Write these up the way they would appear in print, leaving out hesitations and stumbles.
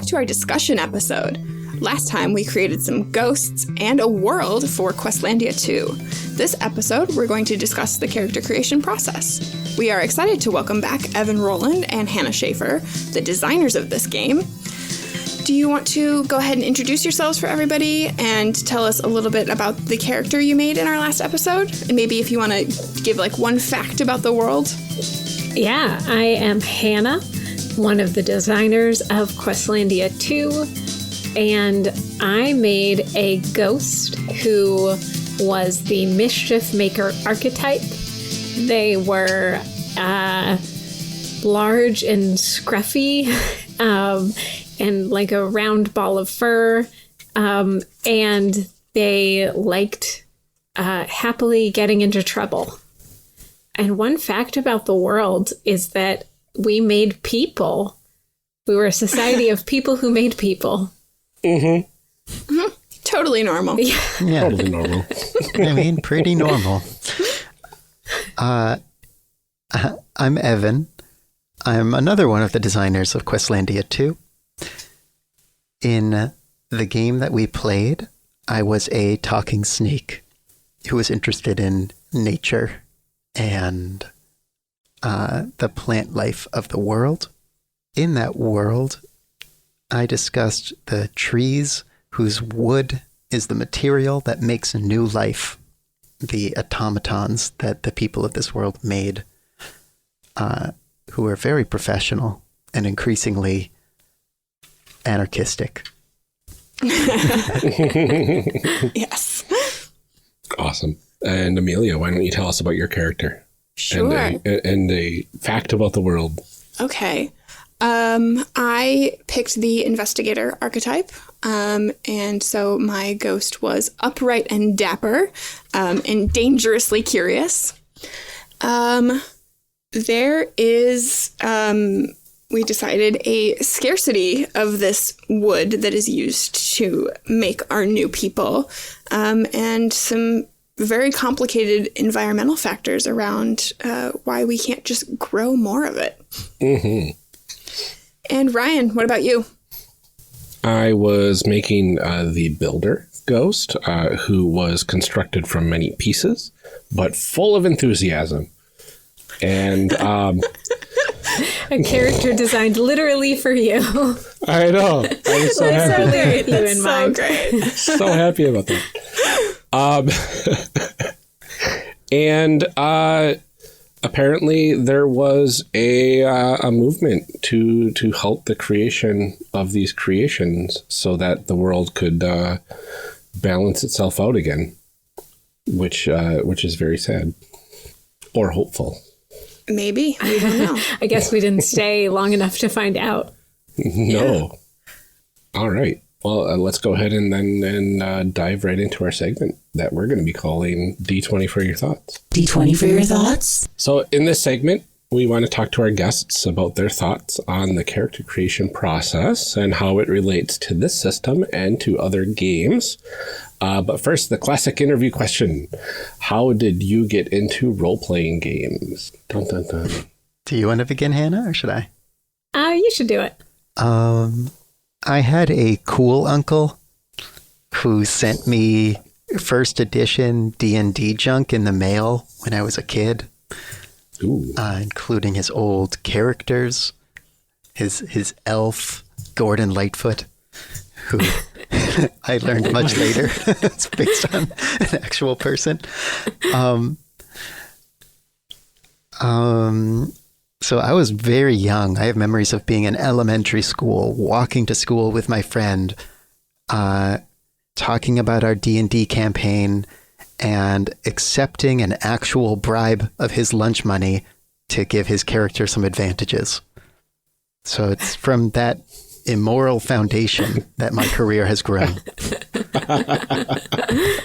back to our discussion episode. Last time we created some ghosts and a world for Questlandia 2. This episode, we're going to discuss the character creation process. We are excited to welcome back Evan Rowland and Hannah Shaffer, the designers of this game. Do you want to go ahead and introduce yourselves for everybody and tell us a little bit about the character you made in our last episode? And maybe if you want to give like one fact about the world. Yeah, I am Hannah, one of the designers of Questlandia 2, and I made a ghost who was the mischief maker archetype. They were large and scruffy, and like a round ball of fur, and they liked happily getting into trouble. And one fact about the world is that we made people. We were a society of people who made people. Mm-hmm. Mm-hmm. Totally normal. Yeah. Totally normal. I mean, pretty normal. I'm Evan. I'm another one of the designers of Questlandia 2. In the game that we played, I was a talking snake who was interested in nature and the plant life of the world. In that world, I discussed the trees whose wood is the material that makes a new life, the automatons that the people of this world made, who are very professional and increasingly anarchistic. Yes. Awesome. And Amelia, why don't you tell us about your character? Sure. And a fact about the world. Okay. I picked the investigator archetype, and so my ghost was upright and dapper, and dangerously curious. There is, we decided, a scarcity of this wood that is used to make our new people, and some very complicated environmental factors around why we can't just grow more of it. Mm-hmm. And Ryan, what about you? I was making the builder ghost, who was constructed from many pieces, but full of enthusiasm. And a character designed literally for you. I know. I was so happy. That's so great. So happy about that. And apparently there was a movement to help the creation of these creations so that the world could balance itself out again, which is very sad or hopeful. Maybe. We don't know. I guess we didn't stay long enough to find out. No. Yeah. All right. Well, let's go ahead and then dive right into our segment that we're going to be calling D20 for Your Thoughts. D20 for Your Thoughts? So in this segment, we want to talk to our guests about their thoughts on the character creation process and how it relates to this system and to other games. But first, the classic interview question. How did you get into role-playing games? Dun, dun, dun. Do you want to begin, Hannah, or should I? You should do it. I had a cool uncle who sent me first edition D&D junk in the mail when I was a kid. Ooh. Including his old characters, his elf, Gordon Lightfoot, who I learned much later. It's based on an actual person. So I was very young. I have memories of being in elementary school, walking to school with my friend, talking about our D&D campaign, and accepting an actual bribe of his lunch money to give his character some advantages. So it's from that immoral foundation that my career has grown.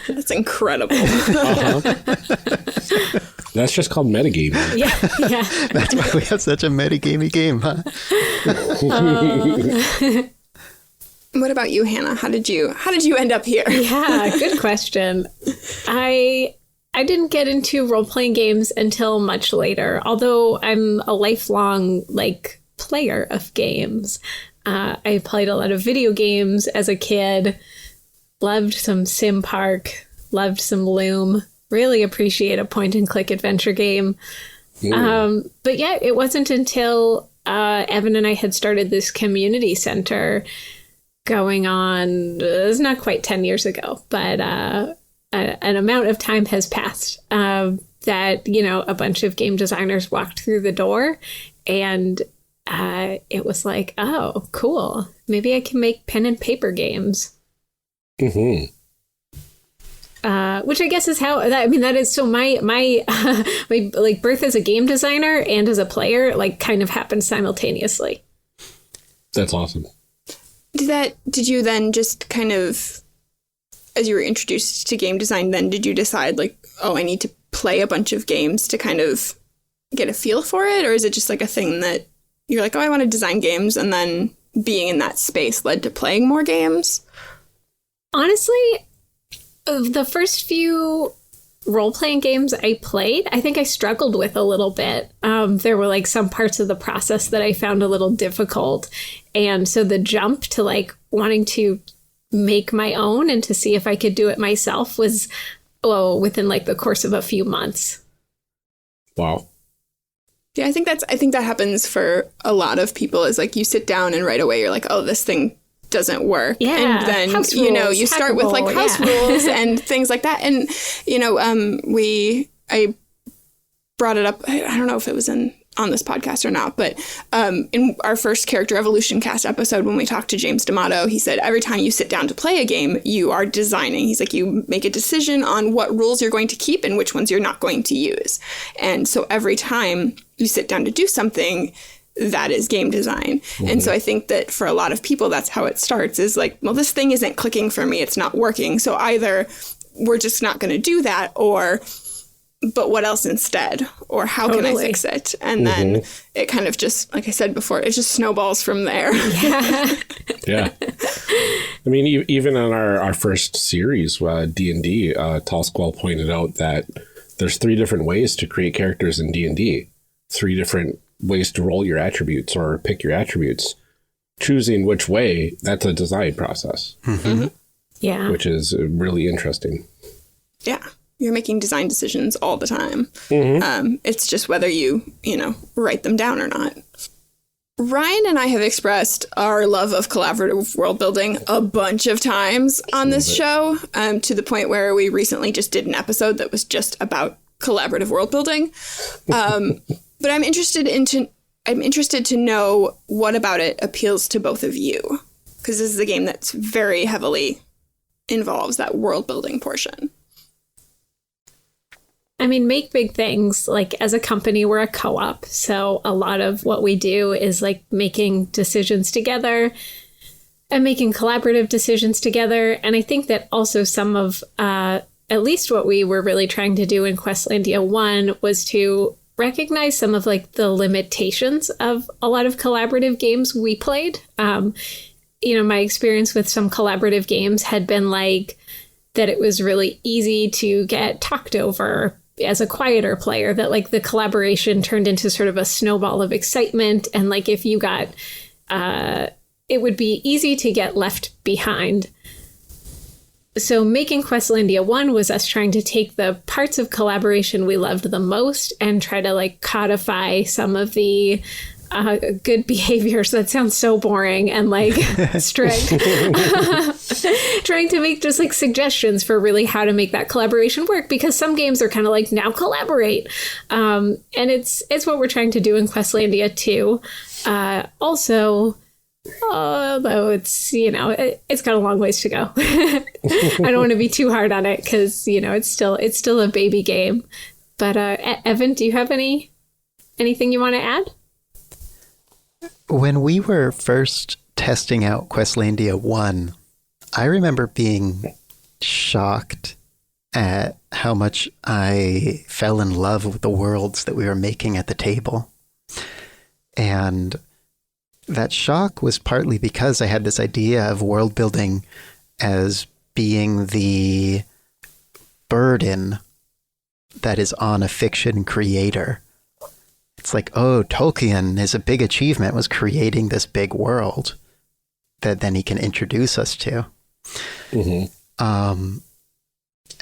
That's incredible. That's just called metagaming. Yeah. That's why we have such a metagamey game, huh? What about you, Hannah? How did you end up here? Yeah, good question. I didn't get into role-playing games until much later, although I'm a lifelong player of games. I played a lot of video games as a kid, loved some Sim Park, loved some Loom, really appreciate a point and click adventure game. But yeah, it wasn't until Evan and I had started this community center going on, it's not quite 10 years ago, but an amount of time has passed that, a bunch of game designers walked through the door, and it was like, oh, cool. Maybe I can make pen and paper games. Mm-hmm. Which I guess is how that is. So my like birth as a game designer and as a player, like, kind of happened simultaneously. That's awesome. Did you then just kind of, as you were introduced to game design, then did you decide like, oh, I need to play a bunch of games to kind of get a feel for it? Or is it just like a thing that you're like, oh, I want to design games, and then being in that space led to playing more games? Honestly, the first few role-playing games I played, I think I struggled with a little bit. There were like some parts of the process that I found a little difficult. And so the jump to like wanting to make my own and to see if I could do it myself was, within like the course of a few months. Wow. Yeah, I think that happens for a lot of people, is like you sit down and right away you're like, oh, this thing doesn't work. Yeah, and then rules, you start with like house rules and things like that. And I brought it up, I don't know if it was on this podcast or not, but in our first character evolution cast episode, when we talked to James D'Amato, he said every time you sit down to play a game, you are designing. He's like, you make a decision on what rules you're going to keep and which ones you're not going to use. And so every time you sit down to do something, that is game design. Mm-hmm. And so I think that for a lot of people, that's how it starts, is like, well, this thing isn't clicking for me. It's not working. So either we're just not going to do that, but what else instead? Or how can I fix it? And then it kind of just, like I said before, it just snowballs from there. Yeah. Yeah. I mean, even on our first series, D&D, Tall Squall pointed out that there's 3 different ways to create characters in D&D. 3 different ways to roll your attributes or pick your attributes. Choosing which way, that's a design process. Mm-hmm. Yeah. Which is really interesting. Yeah. You're making design decisions all the time. Mm-hmm. It's just whether you write them down or not. Ryan and I have expressed our love of collaborative world building a bunch of times on this show, to the point where we recently just did an episode that was just about collaborative world building. But I'm interested to know what about it appeals to both of you, because this is a game that's very heavily involves that world building portion. I mean, Make Big Things, like, as a company, we're a co-op. So a lot of what we do is like making decisions together and making collaborative decisions together. And I think that also some of, at least what we were really trying to do in Questlandia 1 was to recognize some of like the limitations of a lot of collaborative games we played. My experience with some collaborative games had been like that it was really easy to get talked over as a quieter player, that like the collaboration turned into sort of a snowball of excitement. And like if you got, it would be easy to get left behind. So making Questlandia 1 was us trying to take the parts of collaboration we loved the most and try to like codify some of the good behaviors. That sounds so boring and like strict. Trying to make just like suggestions for really how to make that collaboration work, because some games are kind of like, now collaborate. And it's what we're trying to do in Questlandia 2. Also, although it's, it's got a long ways to go. I don't want to be too hard on it because, it's still a baby game. But Evan, do you have anything you want to add? When we were first testing out Questlandia 1, I remember being shocked at how much I fell in love with the worlds that we were making at the table. And that shock was partly because I had this idea of world building as being the burden that is on a fiction creator. It's like, oh, Tolkien, his big achievement was creating this big world. that then he can introduce us to.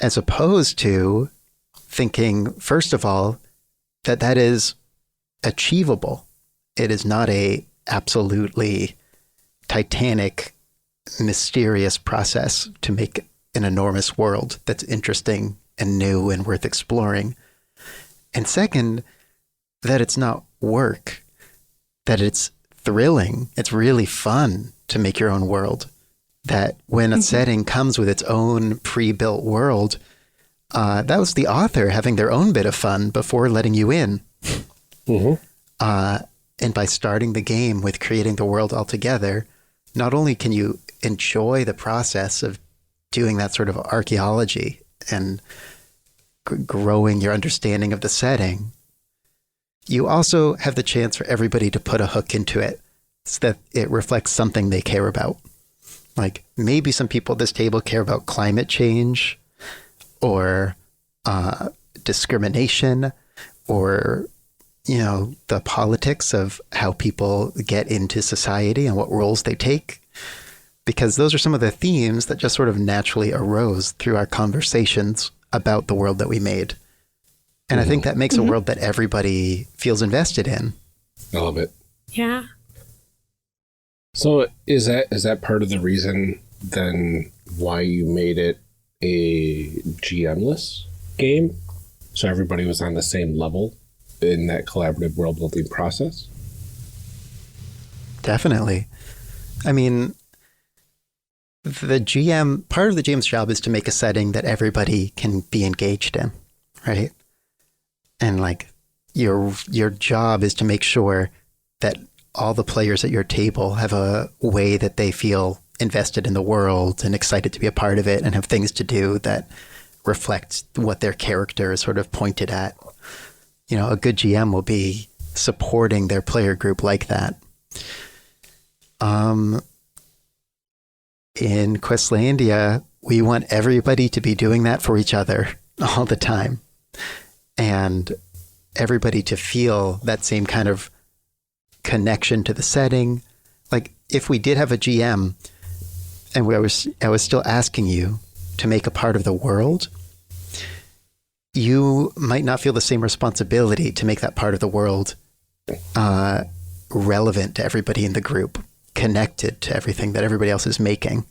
As opposed to thinking, first of all, that is achievable. It is not a absolutely titanic, mysterious process to make an enormous world that's interesting and new and worth exploring. And second, that it's not work, that it's thrilling. It's really fun to make your own world. That when a setting comes with its own pre-built world, that was the author having their own bit of fun before letting you in. And by starting the game with creating the world altogether, not only can you enjoy the process of doing that sort of archaeology and growing your understanding of the setting, you also have the chance for everybody to put a hook into it so that it reflects something they care about. Like maybe some people at this table care about climate change or discrimination or, the politics of how people get into society and what roles they take. Because those are some of the themes that just sort of naturally arose through our conversations about the world that we made. And I think that makes a world that everybody feels invested in. I love it. Yeah. So is that part of the reason then why you made it a GMless game? So everybody was on the same level in that collaborative world building process? Definitely. I mean, part of the GM's job is to make a setting that everybody can be engaged in, right? And like your job is to make sure that all the players at your table have a way that they feel invested in the world and excited to be a part of it and have things to do that reflect what their character is sort of pointed at. A good GM will be supporting their player group like that. In Questlandia, we want everybody to be doing that for each other all the time. And everybody to feel that same kind of connection to the setting. Like if we did have a GM and I was still asking you to make a part of the world, you might not feel the same responsibility to make that part of the world relevant to everybody in the group, connected to everything that everybody else is making,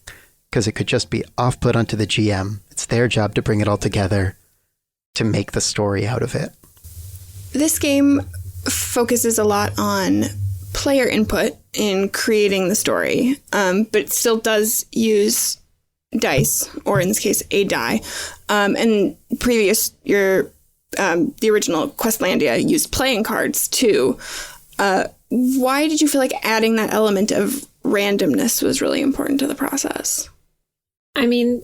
because it could just be off-put onto the GM. It's their job to bring it all together, to make the story out of it. This game focuses a lot on player input in creating the story, but it still does use dice, or in this case, a die. And the original Questlandia used playing cards too. Why did you feel like adding that element of randomness was really important to the process? I mean,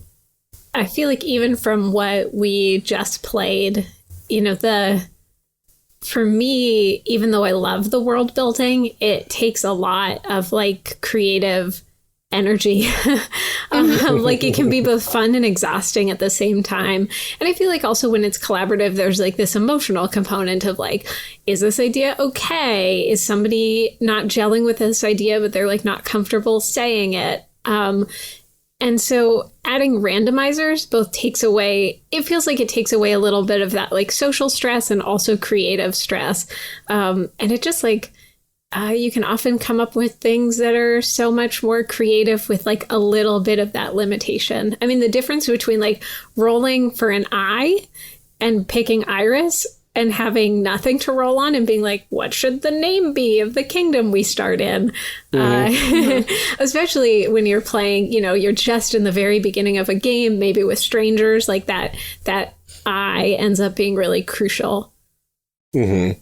I feel like even from what we just played, for me, even though I love the world building, it takes a lot of like creative energy. Like it can be both fun and exhausting at the same time. And I feel like also when it's collaborative, there's like this emotional component of like, is this idea okay? Is somebody not gelling with this idea, but they're like not comfortable saying it? And so adding randomizers both it feels like it takes away a little bit of that like social stress and also creative stress. And it just like, you can often come up with things that are so much more creative with like a little bit of that limitation. I mean, the difference between like rolling for an eye and picking Iris and having nothing to roll on and being like, what should the name be of the kingdom we start in? Especially when you're playing, you're just in the very beginning of a game, maybe with strangers, like that eye ends up being really crucial. Mm-hmm.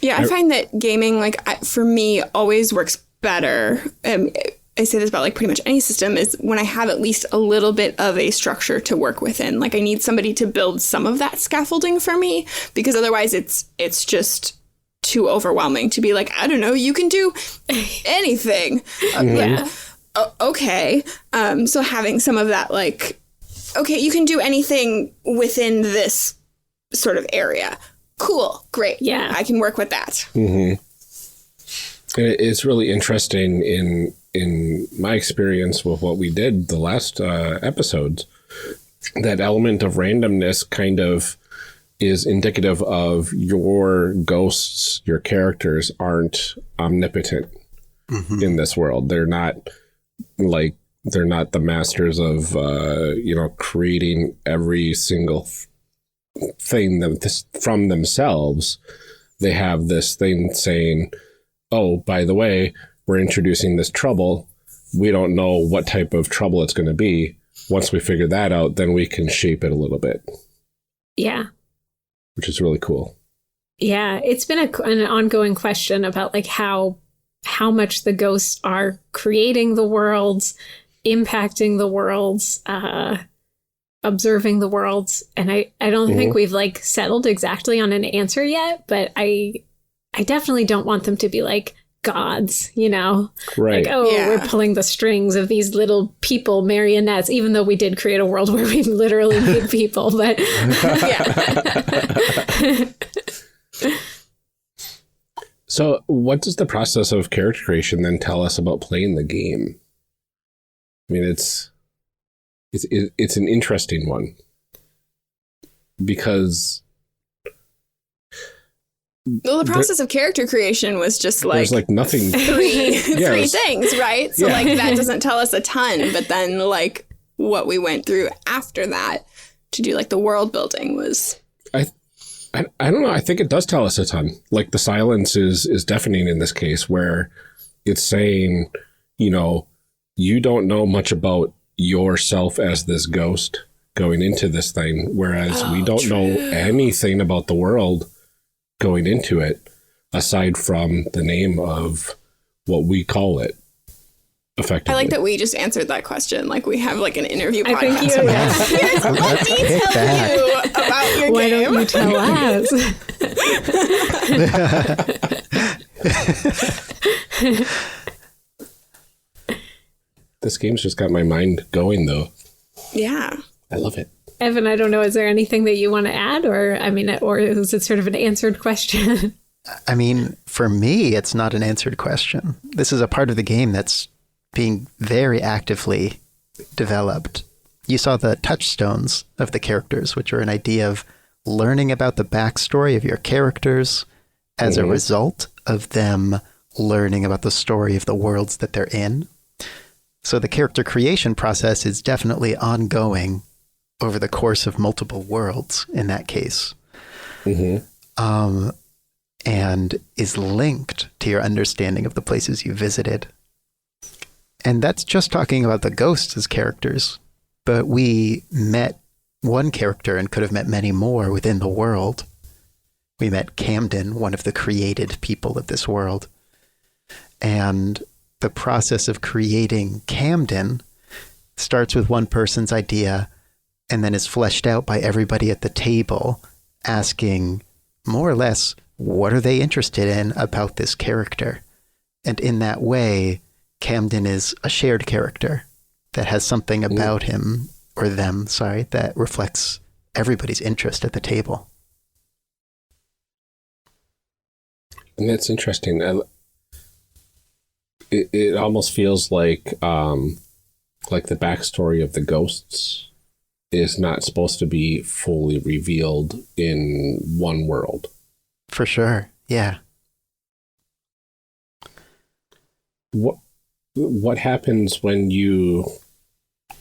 Yeah, I find that gaming, for me, always works better. I say this about like pretty much any system, is when I have at least a little bit of a structure to work within. Like I need somebody to build some of that scaffolding for me, because otherwise it's just too overwhelming to be like, I don't know, you can do anything. Yeah. Okay. So having some of that, like, okay, you can do anything within this sort of area. Cool. Great. Yeah. I can work with that. Mm-hmm. It's really interesting in my experience with what we did the last episodes. That element of randomness kind of is indicative of your ghosts, your characters aren't omnipotent in this world. They're not the masters of, creating every single thing from themselves. They have this thing saying, oh, by the way, we're introducing this trouble. We don't know what type of trouble it's going to be. Once we figure that out, then we can shape it a little bit. Yeah. Which is really cool. Yeah. It's been an ongoing question about like how much the ghosts are creating the worlds, impacting the worlds, observing the worlds. And I don't think we've like settled exactly on an answer yet, but I definitely don't want them to be like gods, you know? Right. Like, we're pulling the strings of these little people marionettes, even though we did create a world where we literally made people, but So what does the process of character creation then tell us about playing the game? I mean, it's an interesting one because well, the process of character creation was just like there's like nothing three things, right? So like that doesn't tell us a ton, but then like what we went through after that to do like the world building was I don't know. I think it does tell us a ton. Like the silence is deafening in this case, where it's saying, you know, you don't know much about yourself as this ghost going into this thing, whereas we don't know anything about the world going into it, aside from the name of what we call it. Effectively. I like that we just answered that question. Like we have like an interview podcast. I think Here's what detail you about your Why game. don't you tell us? This game's just got my mind going, though. Yeah. I love it. Evan, I don't know. Is there anything that you want to add? Or is it sort of an answered question? I mean, for me, it's not an answered question. This is a part of the game that's being very actively developed. You saw the touchstones of the characters, which are an idea of learning about the backstory of your characters as a result of them learning about the story of the worlds that they're in. So the character creation process is definitely ongoing over the course of multiple worlds in that case. And is linked to your understanding of the places you visited. And that's just talking about the ghosts as characters. But we met one character and could have met many more within the world. We met Camden, one of the created people of this world. And the process of creating Camden starts with one person's idea and then is fleshed out by everybody at the table asking more or less, what are they interested in about this character? And in that way, Camden is a shared character that has something about him, or them, sorry, that reflects everybody's interest at the table. And that's interesting. It almost feels like the backstory of the ghosts is not supposed to be fully revealed in one world. For sure, yeah. What happens when you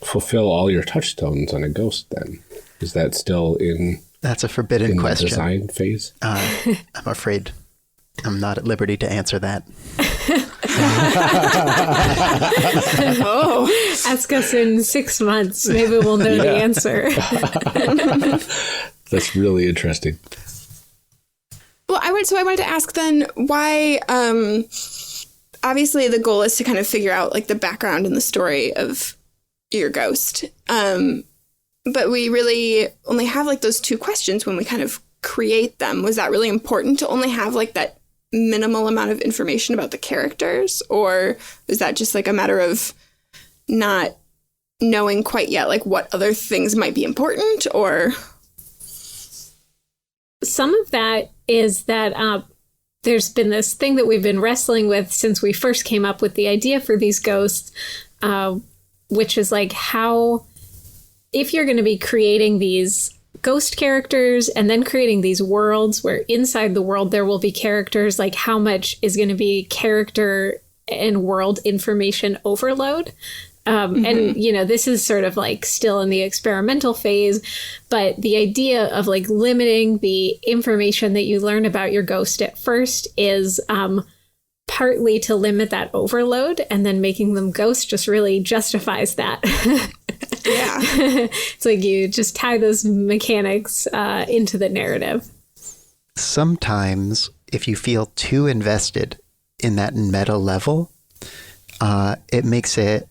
fulfill all your touchstones on a ghost then? Is that still in That's a forbidden question. The design phase? I'm afraid I'm not at liberty to answer that. Ask us in 6 months. Maybe we'll know the answer. That's really interesting. Well, I wanted to ask then why, obviously the goal is to kind of figure out like the background and the story of your ghost. But we really only have like those 2 questions when we kind of create them. Was that really important to only have like that minimal amount of information about the characters? Or is that just like a matter of not knowing quite yet, like what other things might be important? Or some of that is that there's been this thing that we've been wrestling with since we first came up with the idea for these ghosts, which is like how, if you're going to be creating these ghost characters and then creating these worlds where inside the world there will be characters, like how much is going to be character and world information overload. And, you know, this is sort of like still in the experimental phase, but the idea of like limiting the information that you learn about your ghost at first is partly to limit that overload, and then making them ghosts just really justifies that. Yeah. It's like you just tie those mechanics into the narrative. Sometimes if you feel too invested in that meta level, it makes it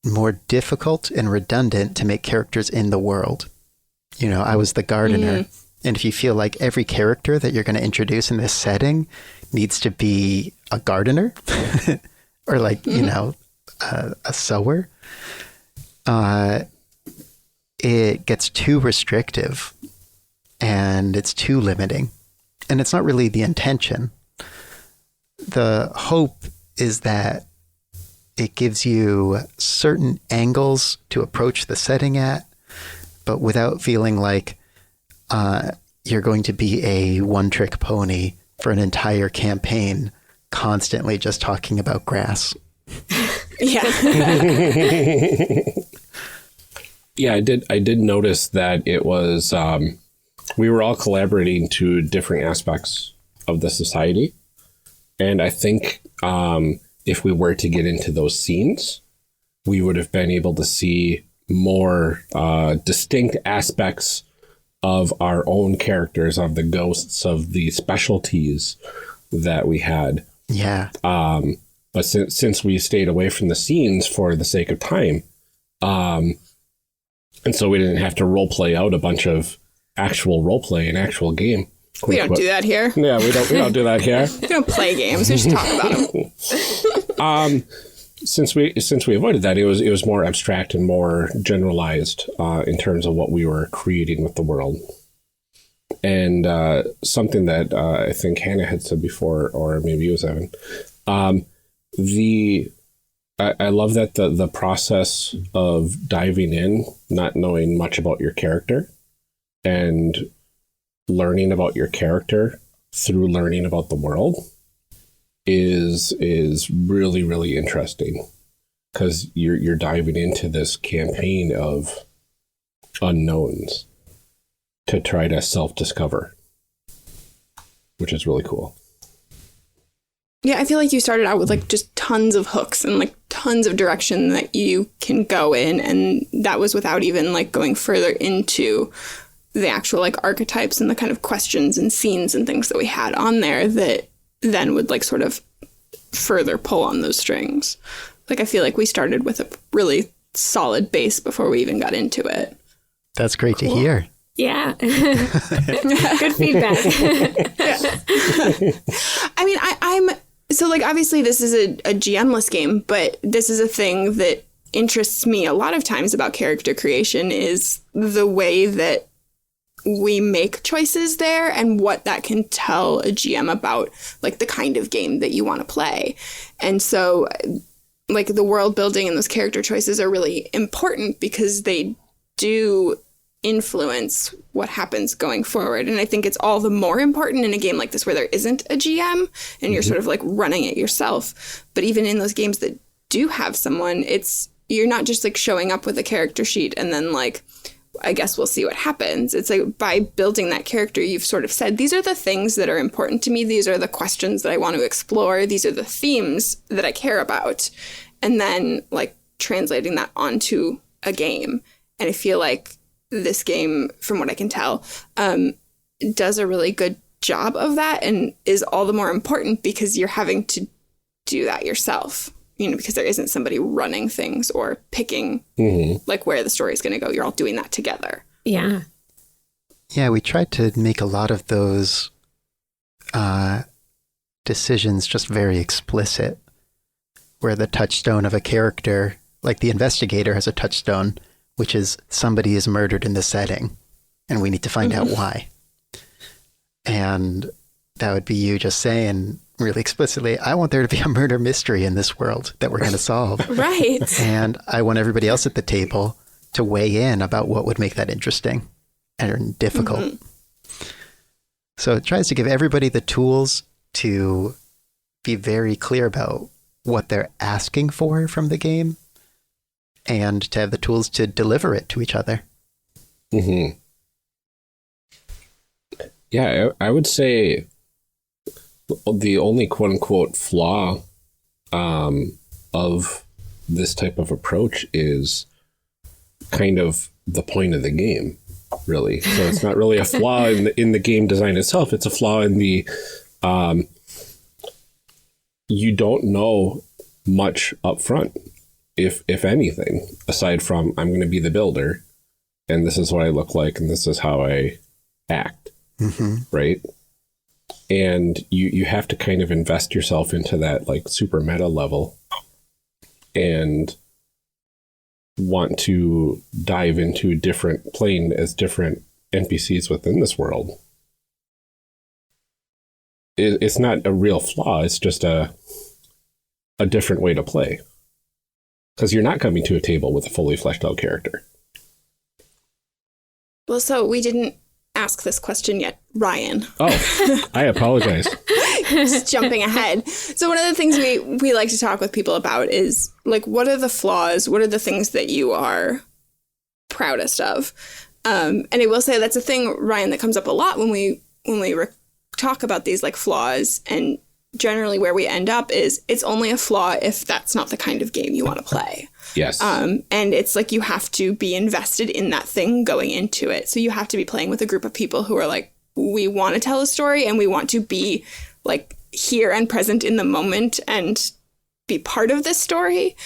more difficult and redundant to make characters in the world. You know, I was the gardener. And if you feel like every character that you're going to introduce in this setting needs to be a gardener or like, you know, a sower, it gets too restrictive and it's too limiting. And it's not really the intention. The hope is that it gives you certain angles to approach the setting at, but without feeling like you're going to be a one-trick pony for an entire campaign, constantly just talking about grass. Yeah. Yeah, I did notice that it was, we were all collaborating to different aspects of the society. And I think if we were to get into those scenes, we would have been able to see more distinct aspects of our own characters, of the ghosts, of the specialties that we had. Yeah. But since we stayed away from the scenes for the sake of time, and so we didn't have to role play out a bunch of actual role play and actual game. We don't do that here. Yeah, we don't do that here. We don't play games. We just talk about them. Since we avoided that, it was more abstract and more generalized in terms of what we were creating with the world. And something that I think Hannah had said before, or maybe it was Evan, I love that the process of diving in, not knowing much about your character, and learning about your character through learning about the world is really, really interesting, because you're diving into this campaign of unknowns to try to self-discover, which is really cool. Yeah, I feel like you started out with like just tons of hooks and like tons of direction that you can go in, and that was without even like going further into the actual like archetypes and the kind of questions and scenes and things that we had on there that then would like sort of further pull on those strings. Like I feel like we started with a really solid base before we even got into it. That's great to hear. Yeah. Good feedback. I mean, I'm so like obviously this is a GMless game, but this is a thing that interests me a lot of times about character creation is the way that we make choices there and what that can tell a GM about like the kind of game that you want to play. And so like the world building and those character choices are really important because they do influence what happens going forward. And I think it's all the more important in a game like this where there isn't a GM and you're sort of like running it yourself. But even in those games that do have someone, you're not just like showing up with a character sheet and then like, I guess we'll see what happens. It's like by building that character, you've sort of said, these are the things that are important to me. These are the questions that I want to explore. These are the themes that I care about. And then like translating that onto a game. And I feel like this game, from what I can tell, does a really good job of that and is all the more important because you're having to do that yourself. You know, because there isn't somebody running things or picking like where the story is going to go. You're all doing that together. Yeah. Yeah, we tried to make a lot of those decisions just very explicit, where the touchstone of a character, like the investigator has a touchstone, which is somebody is murdered in the setting, and we need to find out why. And that would be you just saying really explicitly, I want there to be a murder mystery in this world that we're going to solve. Right. And I want everybody else at the table to weigh in about what would make that interesting and difficult. Mm-hmm. So it tries to give everybody the tools to be very clear about what they're asking for from the game and to have the tools to deliver it to each other. Mm-hmm. Yeah, I would say the only quote unquote flaw of this type of approach is kind of the point of the game, really. So it's not really a flaw in the game design itself. It's a flaw in the you don't know much up front, if anything, aside from I'm going to be the builder and this is what I look like and this is how I act. Mm-hmm. Right. And you have to kind of invest yourself into that like super meta level and want to dive into different plane as different NPCs within this world. It's not a real flaw. It's just a different way to play. Because you're not coming to a table with a fully fleshed out character. Well, so we didn't ask this question yet, Ryan. Oh, I apologize. Just jumping ahead. So one of the things we like to talk with people about is like, what are the flaws? What are the things that you are proudest of? And I will say that's a thing, Ryan, that comes up a lot when we talk about these like flaws, and generally where we end up is it's only a flaw if that's not the kind of game you want to play. Yes. And it's like you have to be invested in that thing going into it. So you have to be playing with a group of people who are like, we want to tell a story and we want to be like here and present in the moment and be part of this story,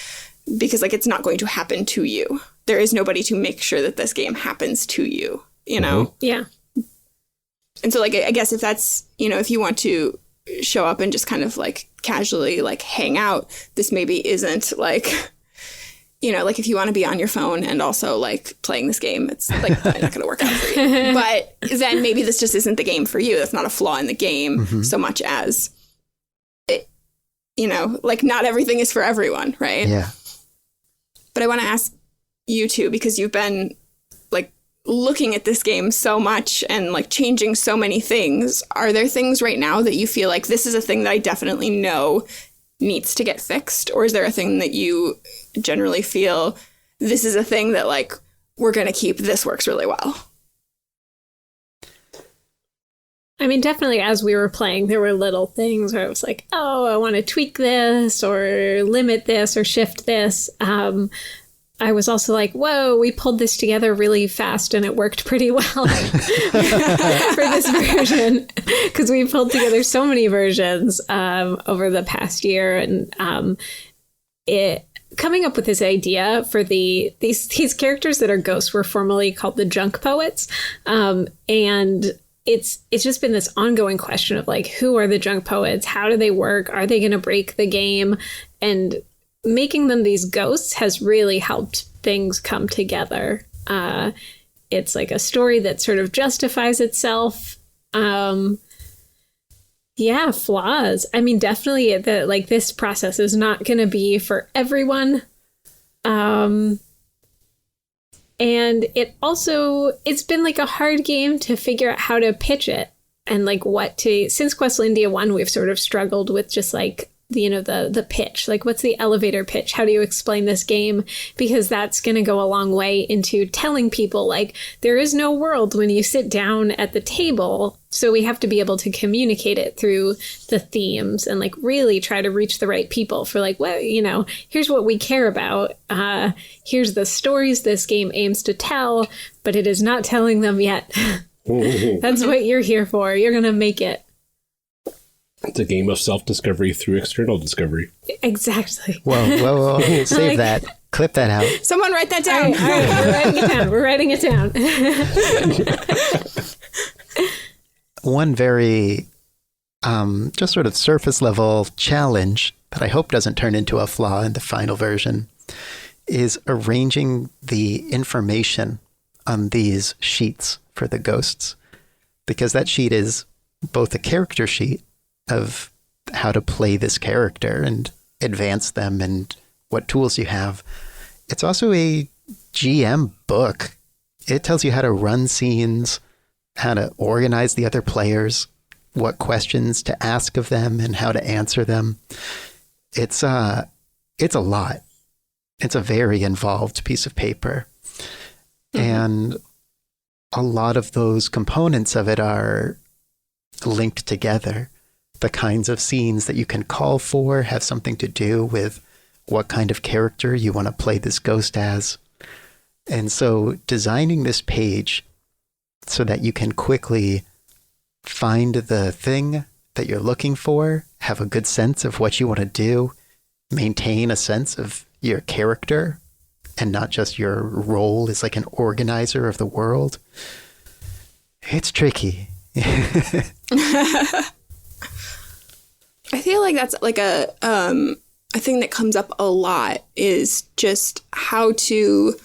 because like it's not going to happen to you. There is nobody to make sure that this game happens to you, you know? Mm-hmm. Yeah. And so like, I guess if that's, you know, if you want to show up and just kind of like casually like hang out, this maybe isn't like, you know, like if you want to be on your phone and also like playing this game, it's like probably not going to work out for you. But then maybe this just isn't the game for you. That's not a flaw in the game so much as it, you know, like not everything is for everyone, right? Yeah. But I want to ask you too, because you've been like looking at this game so much and like changing so many things. Are there things right now that you feel like this is a thing that I definitely know needs to get fixed? Or is there a thing that you generally feel this is a thing that like we're going to keep, this works really well? I mean, definitely as we were playing, there were little things where I was like, oh, I want to tweak this or limit this or shift this. I was also like, whoa, we pulled this together really fast and it worked pretty well for this version, because we pulled together so many versions over the past year. And it coming up with this idea for these characters that are ghosts were formerly called the junk poets. And it's just been this ongoing question of like, who are the junk poets? How do they work? Are they going to break the game? And making them these ghosts has really helped things come together. It's like a story that sort of justifies itself. Yeah, flaws. I mean, definitely this process is not going to be for everyone. And it's been like a hard game to figure out how to pitch it and like since Questlandia 1, we've sort of struggled with just like, you know, the pitch, like what's the elevator pitch? How do you explain this game? Because that's going to go a long way into telling people like there is no world when you sit down at the table. So we have to be able to communicate it through the themes and like really try to reach the right people for like, well, you know, here's what we care about. Here's the stories this game aims to tell, but it is not telling them yet. That's what you're here for. You're going to make it. It's a game of self-discovery through external discovery. Exactly. Whoa. Save that. Clip that out. Someone write that down. All right, we're writing it down. One very just sort of surface level challenge that I hope doesn't turn into a flaw in the final version is arranging the information on these sheets for the ghosts. Because that sheet is both a character sheet of how to play this character and advance them and what tools you have. It's also a GM book. It tells you how to run scenes, how to organize the other players, what questions to ask of them and how to answer them. It's a lot. It's a very involved piece of paper. And a lot of those components of it are linked together. The kinds of scenes that you can call for have something to do with what kind of character you want to play this ghost as. And so designing this page so that you can quickly find the thing that you're looking for, have a good sense of what you want to do, maintain a sense of your character, and not just your role as like an organizer of the world. It's tricky. I feel like that's like a thing that comes up a lot is just how to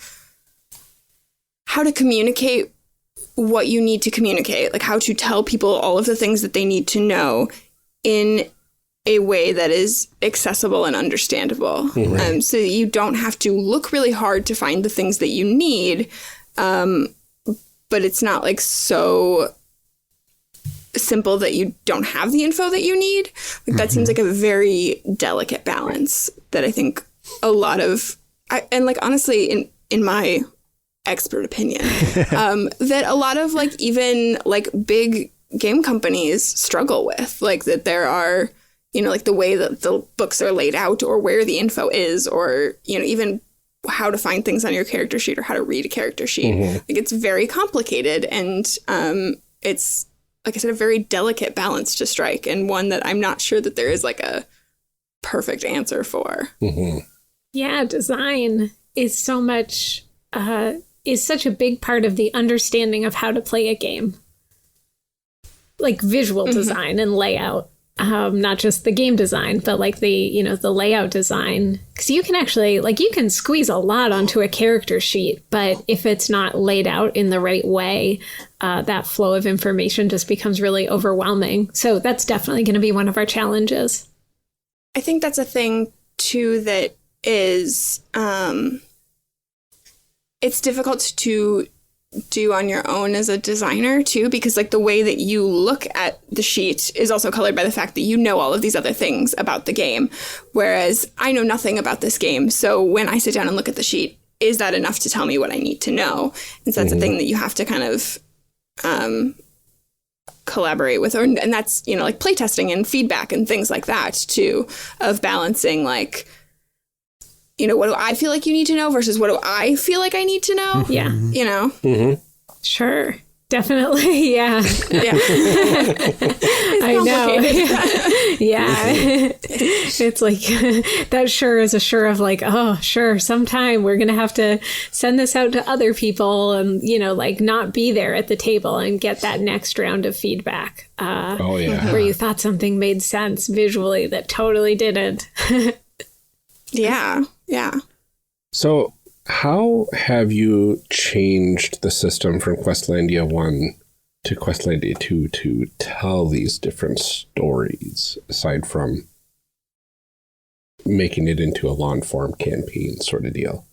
communicate what you need to communicate, like how to tell people all of the things that they need to know in a way that is accessible and understandable. Right. So you don't have to look really hard to find the things that you need, but it's not like so simple that you don't have the info that you need. Like that seems like a very delicate balance that I think a lot of, and like honestly, in my expert opinion, that a lot of like even like big game companies struggle with, like that there are, you know, like the way that the books are laid out or where the info is, or, you know, even how to find things on your character sheet or how to read a character sheet. Like it's very complicated, and it's, like I said, a very delicate balance to strike, and one that I'm not sure that there is like a perfect answer for. Yeah, design is so much, is such a big part of the understanding of how to play a game. Like visual design and layout, not just the game design, but like the, you know, the layout design. Because you can actually, like, you can squeeze a lot onto a character sheet, but if it's not laid out in the right way, that flow of information just becomes really overwhelming. So that's definitely going to be one of our challenges. I think that's a thing too that is, it's difficult to do on your own as a designer too, because like the way that you look at the sheet is also colored by the fact that you know all of these other things about the game, whereas I know nothing about this game. So when I sit down and look at the sheet, is that enough to tell me what I need to know? And so that's a thing that you have to kind of collaborate with, and that's, you know, like playtesting and feedback and things like that too, of balancing like, you know, what do I feel like you need to know versus what do I feel like I need to know? Yeah. You know? Sure. Definitely. Yeah. Yeah. I know. Yeah. It's like, that sure is a sure of like, oh, sure, sometime we're going to have to send this out to other people and, you know, like not be there at the table and get that next round of feedback. Where you thought something made sense visually that totally didn't. Yeah. Yeah. So how have you changed the system from Questlandia 1 to Questlandia 2 to tell these different stories, aside from making it into a long-form campaign sort of deal?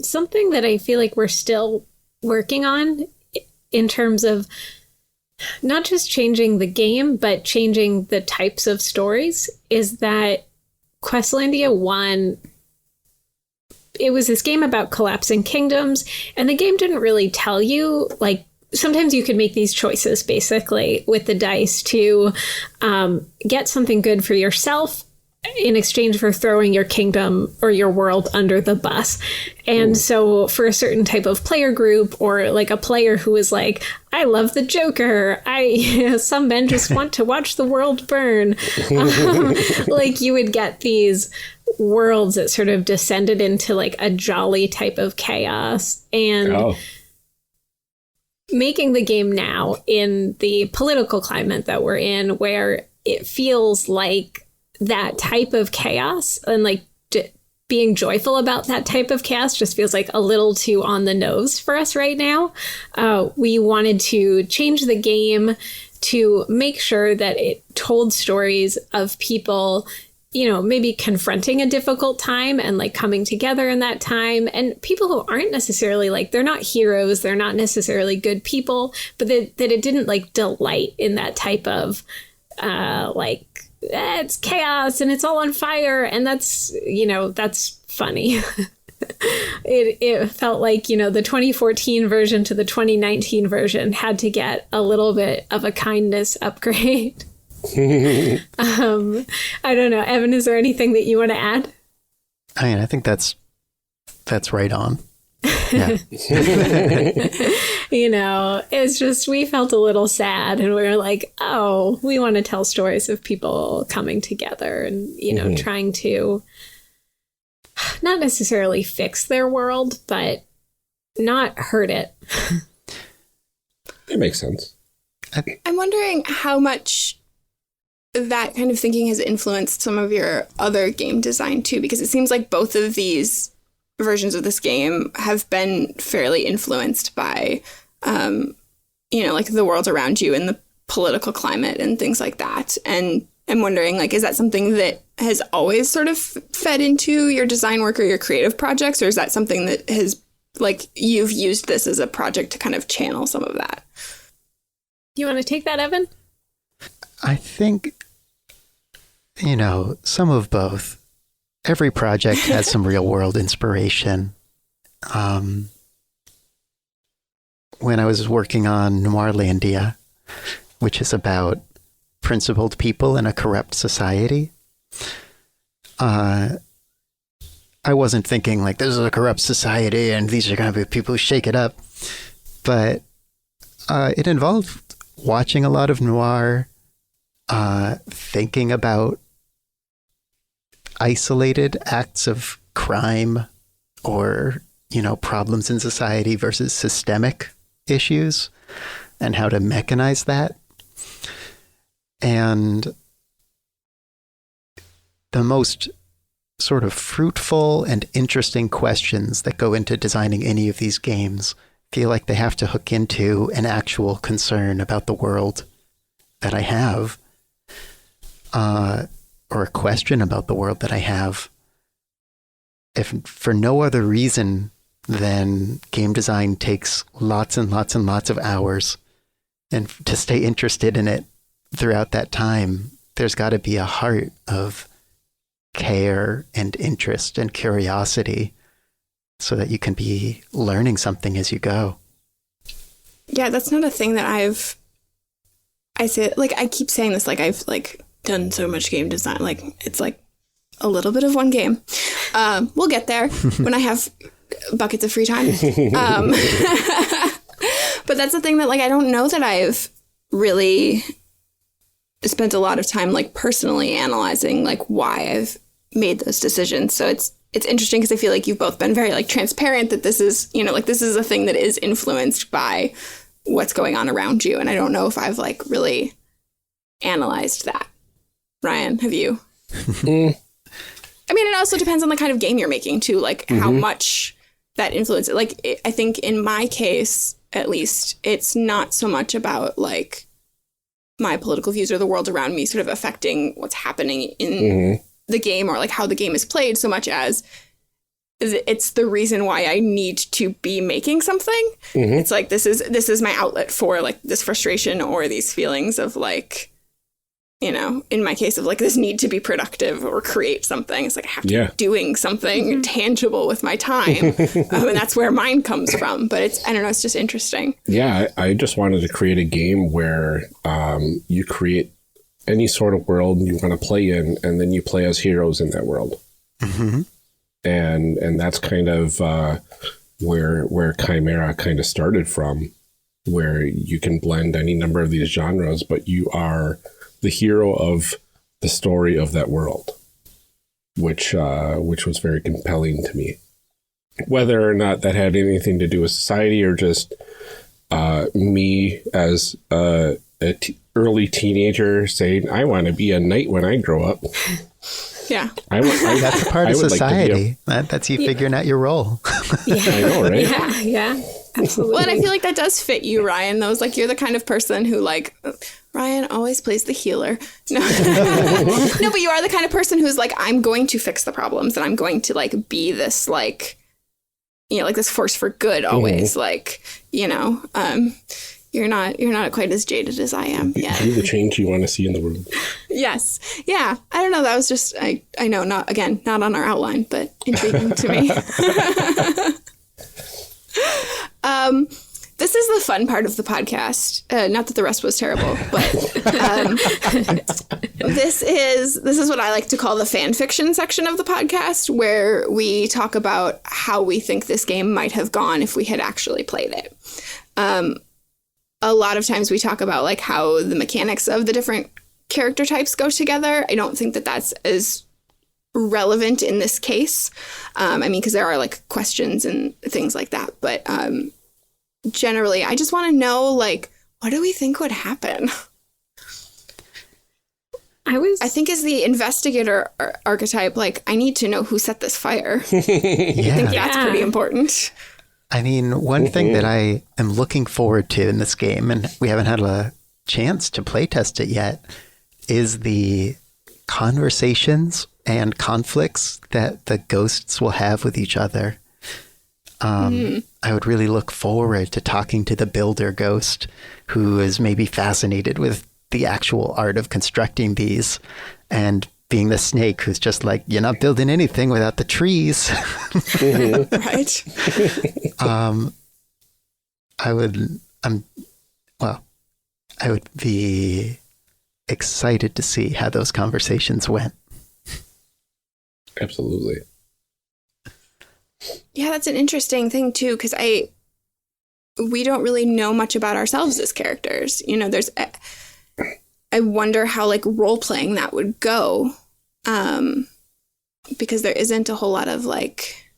Something that I feel like we're still working on in terms of not just changing the game, but changing the types of stories, is that Questlandia 1, it was this game about collapsing kingdoms, and the game didn't really tell you, like, sometimes you could make these choices, basically, with the dice to get something good for yourself in exchange for throwing your kingdom or your world under the bus. And so for a certain type of player group, or like a player who is like, I love the Joker, some men just want to watch the world burn, like you would get these worlds that sort of descended into like a jolly type of chaos. And making the game now in the political climate that we're in, where it feels like that type of chaos and like being joyful about that type of cast just feels like a little too on the nose for us right now. We wanted to change the game to make sure that it told stories of people, you know, maybe confronting a difficult time and like coming together in that time, and people who aren't necessarily like, they're not heroes, they're not necessarily good people, but that it didn't like delight in that type of it's chaos and it's all on fire, and that's, you know, that's funny. It felt like, you know, the 2014 version to the 2019 version had to get a little bit of a kindness upgrade. I don't know. Evan, is there anything that you want to add? I mean, I think that's right on. Yeah. You know, it's just, we felt a little sad and we were like, oh, we want to tell stories of people coming together and, you know, trying to not necessarily fix their world, but not hurt it. It makes sense. I'm wondering how much that kind of thinking has influenced some of your other game design too, because it seems like both of these versions of this game have been fairly influenced by, you know, like the world around you and the political climate and things like that. And I'm wondering, like, is that something that has always sort of fed into your design work or your creative projects, or is that something that has, like, you've used this as a project to kind of channel some of that? You want to take that, Evan? I think, you know, some of both. Every project has some real world inspiration. When I was working on Noirlandia, which is about principled people in a corrupt society, I wasn't thinking like, this is a corrupt society and these are going to be people who shake it up. But it involved watching a lot of noir, thinking about isolated acts of crime or, you know, problems in society versus systemic issues and how to mechanize that. And the most sort of fruitful and interesting questions that go into designing any of these games feel like they have to hook into an actual concern about the world that I have, or a question about the world that I have, if for no other reason than game design takes lots and lots and lots of hours, and to stay interested in it throughout that time, there's got to be a heart of care and interest and curiosity so that you can be learning something as you go. Yeah, that's not a thing that I say, like, I keep saying this, like, I've, like, done so much game design, like, it's like a little bit of one game. We'll get there when I have buckets of free time. But that's the thing that, like, I don't know that I've really spent a lot of time, like, personally analyzing, like, why I've made those decisions. So it's interesting because I feel like you've both been very, like, transparent that this is, you know, like, this is a thing that is influenced by what's going on around you. And I don't know if I've, like, really analyzed that. Ryan, have you? I mean, it also depends on the kind of game you're making too, like how much that influences. Like, I think in my case, at least, it's not so much about, like, my political views or the world around me sort of affecting what's happening in the game or, like, how the game is played, so much as it's the reason why I need to be making something. It's like, this is my outlet for, like, this frustration or these feelings of, like, you know, in my case of, like, this need to be productive or create something. It's like, I have to be doing something tangible with my time. And that's where mine comes from. But it's, I don't know, it's just interesting. Yeah, I just wanted to create a game where you create any sort of world you want to play in, and then you play as heroes in that world. And that's kind of where Chimera kind of started from, where you can blend any number of these genres, but you are the hero of the story of that world, which was very compelling to me. Whether or not that had anything to do with society or just me as a early teenager saying, I want to be a knight when I grow up. Yeah. That's a part of society. That's you figuring out your role. I know, right? Yeah. Absolutely. Well, and I feel like that does fit you, Ryan. Those like you're the kind of person who like Ryan always plays the healer. No, no, but you are the kind of person who's like, I'm going to fix the problems and I'm going to like be this like, you know, like this force for good always. Like, you know, you're not quite as jaded as I am. Yeah. Be the change you want to see in the world. Yes. Yeah. I don't know. That was just I know not on our outline, but intriguing to me. This is the fun part of the podcast. Not that the rest was terrible, but this is what I like to call the fan fiction section of the podcast, where we talk about how we think this game might have gone if we had actually played it. A lot of times we talk about like how the mechanics of the different character types go together. I don't think that that's as relevant in this case. I mean, because there are like questions and things like that, but generally, I just want to know, like, what do we think would happen? I think as the investigator archetype, like, I need to know who set this fire. I think that's pretty important. I mean, one thing that I am looking forward to in this game, and we haven't had a chance to play test it yet, is the conversations and conflicts that the ghosts will have with each other. I would really look forward to talking to the builder ghost, who is maybe fascinated with the actual art of constructing these, and being the snake who's just like, you're not building anything without the trees. Right. I would be excited to see how those conversations went. Absolutely. Yeah, that's an interesting thing too, because we don't really know much about ourselves as characters. You know, I wonder how like role playing that would go, because there isn't a whole lot of like,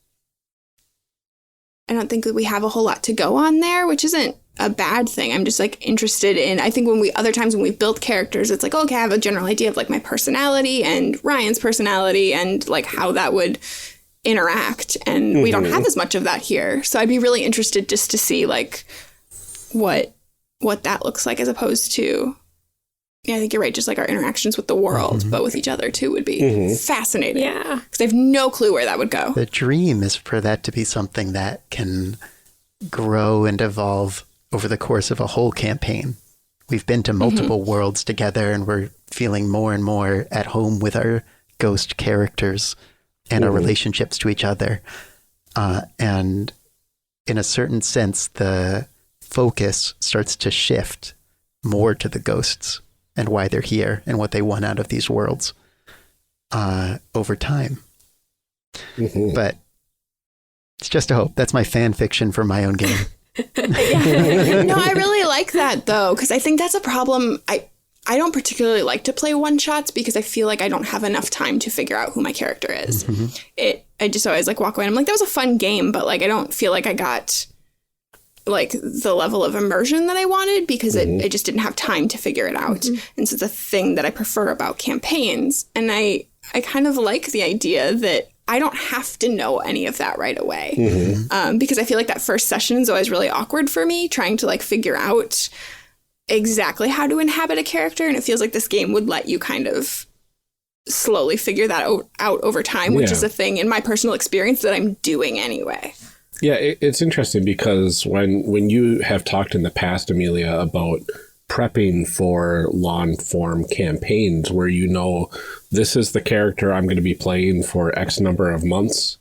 I don't think that we have a whole lot to go on there, which isn't a bad thing. I'm just like interested in, I think other times when we've built characters, it's like, okay, I have a general idea of like my personality and Ryan's personality and like how that would interact, and we don't have as much of that here. So I'd be really interested just to see like what that looks like, as opposed to, yeah, I think you're right, just like our interactions with the world, but with each other too would be fascinating. Yeah. Because I have no clue where that would go. The dream is for that to be something that can grow and evolve over the course of a whole campaign. We've been to multiple worlds together, and we're feeling more and more at home with our ghost characters and our relationships to each other. And in a certain sense, the focus starts to shift more to the ghosts and why they're here and what they want out of these worlds over time. But it's just a hope. That's my fan fiction for my own game. No, I really like that though, because I think that's a problem. I don't particularly like to play one-shots because I feel like I don't have enough time to figure out who my character is. I just always like walk away and I'm like, that was a fun game, but like I don't feel like I got like the level of immersion that I wanted because I just didn't have time to figure it out. And so it's a thing that I prefer about campaigns. And I kind of like the idea that I don't have to know any of that right away. Because I feel like that first session is always really awkward for me, trying to like figure out exactly how to inhabit a character, and it feels like this game would let you kind of slowly figure that out over time, which is a thing in my personal experience that I'm doing anyway. Yeah, it's interesting because when you have talked in the past, Amelia, about prepping for long form campaigns where you know this is the character I'm going to be playing for X number of months,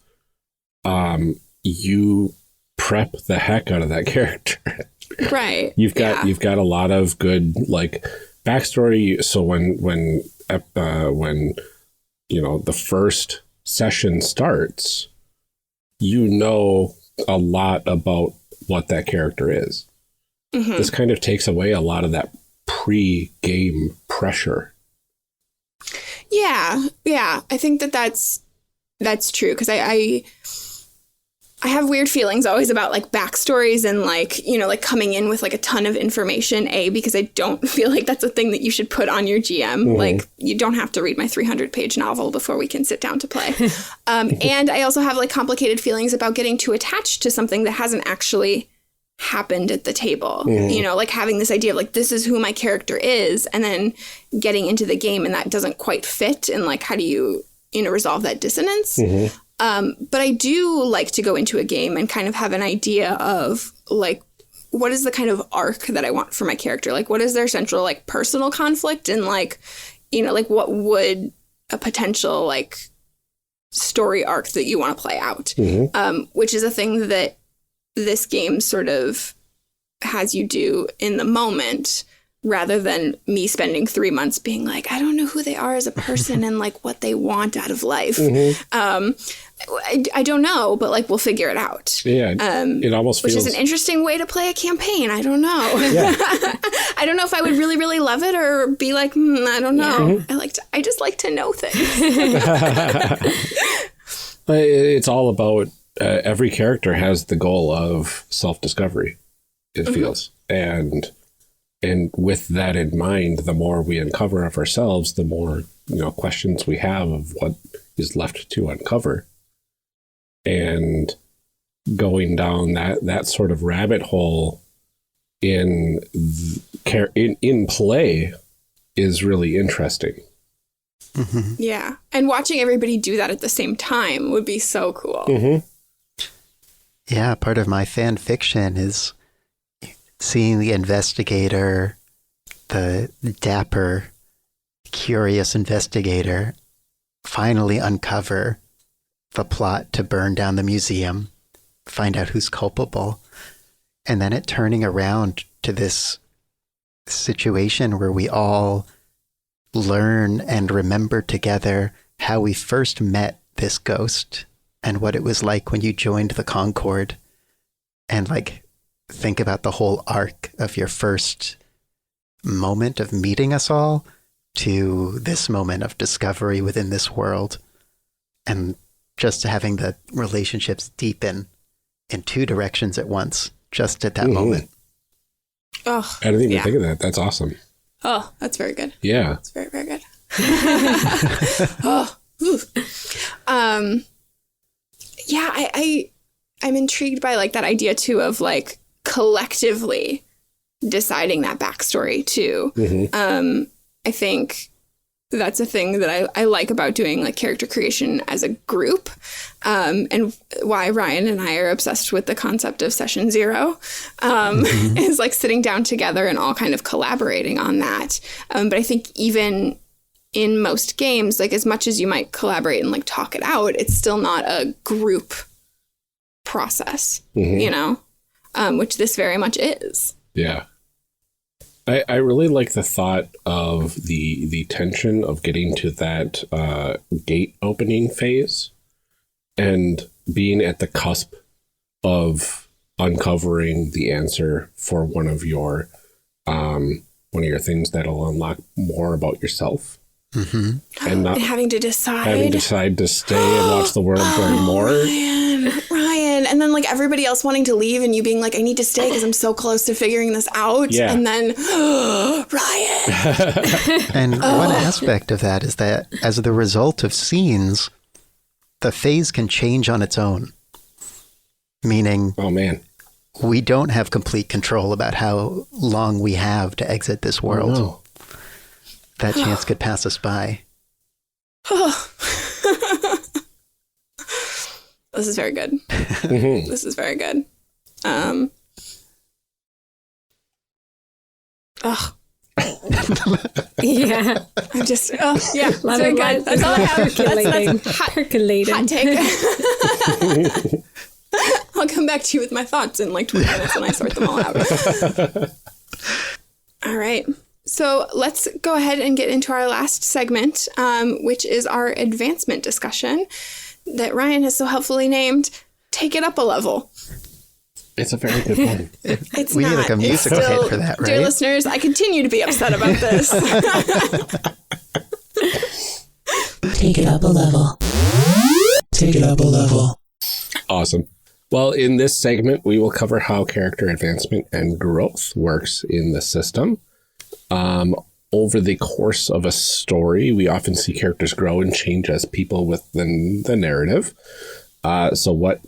you prep the heck out of that character. Right. You've got a lot of good like backstory. So when you know the first session starts, you know a lot about what that character is. This kind of takes away a lot of that pre-game pressure. Yeah. I think that's true because I I have weird feelings always about like backstories and like, you know, like coming in with like a ton of information, because I don't feel like that's a thing that you should put on your GM. Like you don't have to read my 300-page novel before we can sit down to play. And I also have like complicated feelings about getting too attached to something that hasn't actually happened at the table. You know, like having this idea of like, this is who my character is, and then getting into the game and that doesn't quite fit. And like, how do you know, resolve that dissonance? But I do like to go into a game and kind of have an idea of like, what is the kind of arc that I want for my character? Like, what is their central like personal conflict? And like, you know, like what would a potential like story arc that you want to play out? Which is a thing that this game sort of has you do in the moment, rather than me spending 3 months being like, I don't know who they are as a person and like what they want out of life. I don't know, but like we'll figure it out. Yeah. It almost feels, which is an interesting way to play a campaign. I don't know. Yeah. I don't know if I would really, really love it or be like, I don't know. I just like to know things. It's all about every character has the goal of self-discovery, it feels. And with that in mind, the more we uncover of ourselves, the more, you know, questions we have of what is left to uncover. And going down that sort of rabbit hole in play is really interesting. Yeah. And watching everybody do that at the same time would be so cool. Yeah, part of my fan fiction is seeing the investigator, the dapper, curious investigator, finally uncover the plot to burn down the museum, find out who's culpable, and then it turning around to this situation where we all learn and remember together how we first met this ghost and what it was like when you joined the Concord, and like think about the whole arc of your first moment of meeting us all to this moment of discovery within this world, and just having the relationships deepen in two directions at once, just at that moment. Oh, I didn't even think of that. That's awesome. Oh, that's very good. Yeah. That's very, very good. Yeah, I'm intrigued by like that idea too of like collectively deciding that backstory too. I think that's a thing that I like about doing like character creation as a group, and why Ryan and I are obsessed with the concept of session 0 is like sitting down together and all kind of collaborating on that. But I think even in most games, like as much as you might collaborate and like talk it out, it's still not a group process, you know, which this very much is. Yeah. I really like the thought of the tension of getting to that gate opening phase and being at the cusp of uncovering the answer for one of your things that'll unlock more about yourself. And not having to decide to stay and watch the world burn more. Ryan, and then like everybody else wanting to leave and you being like, I need to stay because I'm so close to figuring this out. Yeah. And then Ryan. And one aspect of that is that as the result of scenes, the phase can change on its own. Meaning, we don't have complete control about how long we have to exit this world. Oh, no. That chance could pass us by. This is very good. This is very good. Yeah. I'm just, yeah, very good. That's all I have. That's percolating. Hot take. I'll come back to you with my thoughts in like 20 minutes when I sort them all out. All right. So let's go ahead and get into our last segment, which is our advancement discussion that Ryan has so helpfully named Take It Up a Level. It's a very good one. It's we not. need like a musical hit for that, right? Dear listeners, I continue to be upset about this. Take it up a level. Take it up a level. Awesome. Well, in this segment, we will cover how character advancement and growth works in the system. Over the course of a story, we often see characters grow and change as people within the narrative. So what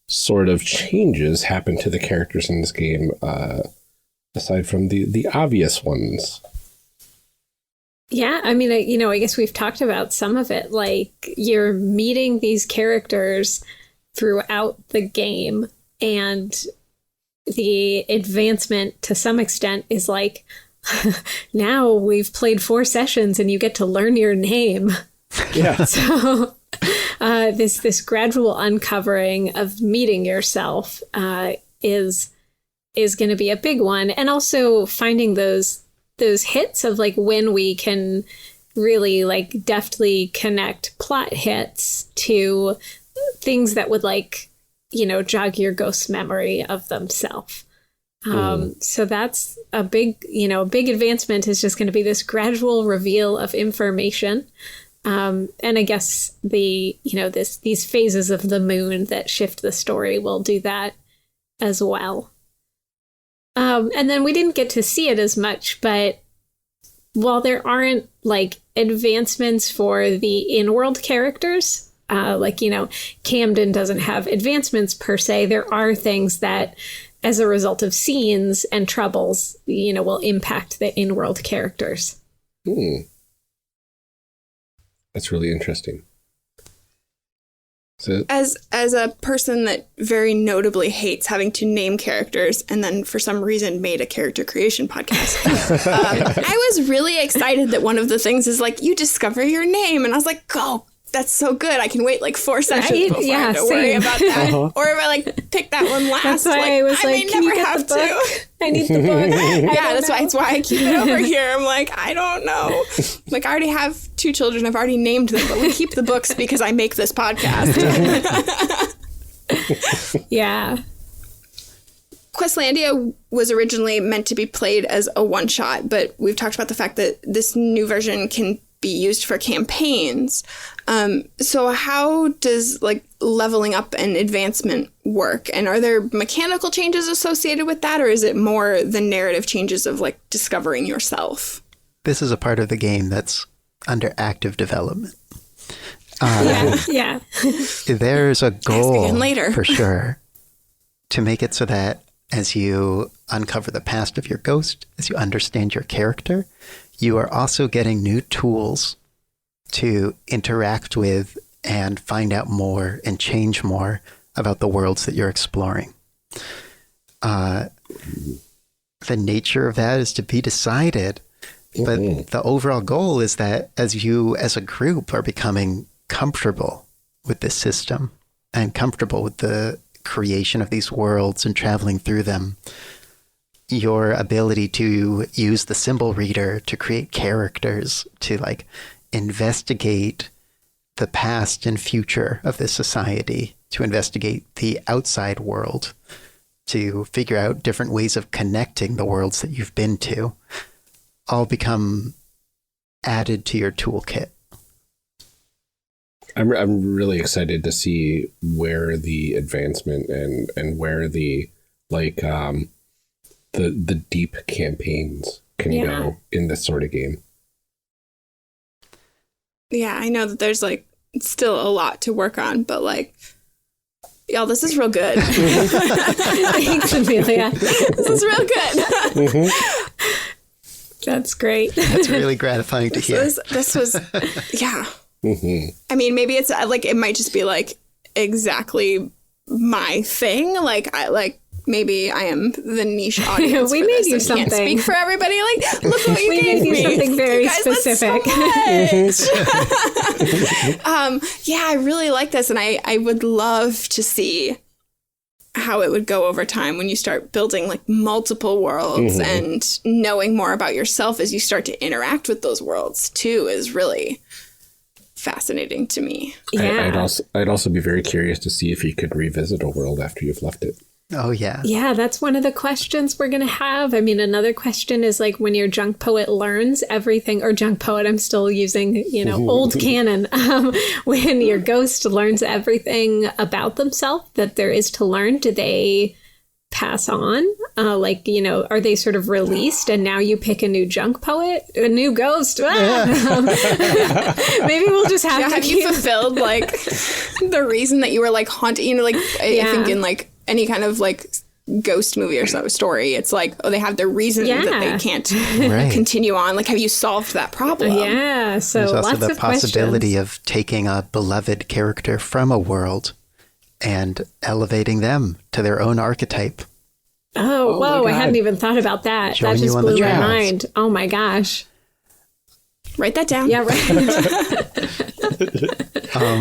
sort of changes happen to the characters in this game, aside from the obvious ones? Yeah, I mean, I guess we've talked about some of it. Like, you're meeting these characters throughout the game, and the advancement to some extent is like, now we've played 4 sessions and you get to learn your name. Yeah. So this gradual uncovering of meeting yourself is going to be a big one, and also finding those hits of like when we can really like deftly connect plot hits to things that would like, jog your ghost's memory of themselves. So that's a big advancement, is just going to be this gradual reveal of information. And I guess these phases of the moon that shift the story will do that as well. And then we didn't get to see it as much, but while there aren't like advancements for the in-world characters, Camden doesn't have advancements per se, there are things that, as a result of scenes and troubles, will impact the in-world characters. That's really interesting. So, As a person that very notably hates having to name characters and then for some reason made a character creation podcast, I was really excited that one of the things is like, you discover your name. And I was like, oh, that's so good. I can wait like 4 sessions before I have to worry about that. Or if I like pick that one last, That's why like, I was may can you never get have the book? to. I need the book. Yeah, that's why I keep it over here. I'm like, I don't know. Like, I already have 2 children. I've already named them, but we keep the books because I make this podcast. Yeah. Questlandia was originally meant to be played as a one-shot, but we've talked about the fact that this new version can be used for campaigns. So how does like leveling up and advancement work? And are there mechanical changes associated with that, or is it more the narrative changes of like discovering yourself? This is a part of the game that's under active development. Yeah. There's a goal again later. for sure to make it so that as you uncover the past of your ghost, as you understand your character, you are also getting new tools to interact with and find out more and change more about the worlds that you're exploring. The nature of that is to be decided, but the overall goal is that as you as a group are becoming comfortable with this system and comfortable with the creation of these worlds and traveling through them, your ability to use the symbol reader to create characters, to like investigate the past and future of this society, to investigate the outside world, to figure out different ways of connecting the worlds that you've been to, all become added to your toolkit. I'm really excited to see where the advancement and where the like the deep campaigns can go in this sort of game. Yeah, I know that there's like still a lot to work on, but like, y'all, this is real good. Thanks, Amelia. This is real good. That's great. That's really gratifying to hear. This was, yeah. I mean, maybe it's like, it might just be like exactly my thing. Maybe I am the niche audience. We for made this you and something. Can't speak for everybody. Like, look what you We gave made you me. something very You guys, specific. that's so much. Yeah, I really like this, and I would love to see how it would go over time when you start building like multiple worlds and knowing more about yourself as you start to interact with those worlds too is really fascinating to me. Yeah. I'd also be very curious to see if you could revisit a world after you've left it. Oh, yeah. Yeah, that's one of the questions we're going to have. I mean, another question is like when your junk poet learns everything, or junk poet, I'm still using, old canon. When your ghost learns everything about themselves that there is to learn, do they pass on? Are they sort of released and now you pick a new junk poet, a new ghost? Maybe we'll just have to have you fulfilled like the reason that you were like haunted, I think in like any kind of like ghost movie or story, it's like, they have their reason that they can't continue on. Like, have you solved that problem? Yeah. So there's also lots the of possibility questions. of taking a beloved character from a world and elevating them to their own archetype. Oh, whoa, I hadn't even thought about that. Join that you just on the blew my trials. mind. Oh my gosh. Write that down. Yeah, right.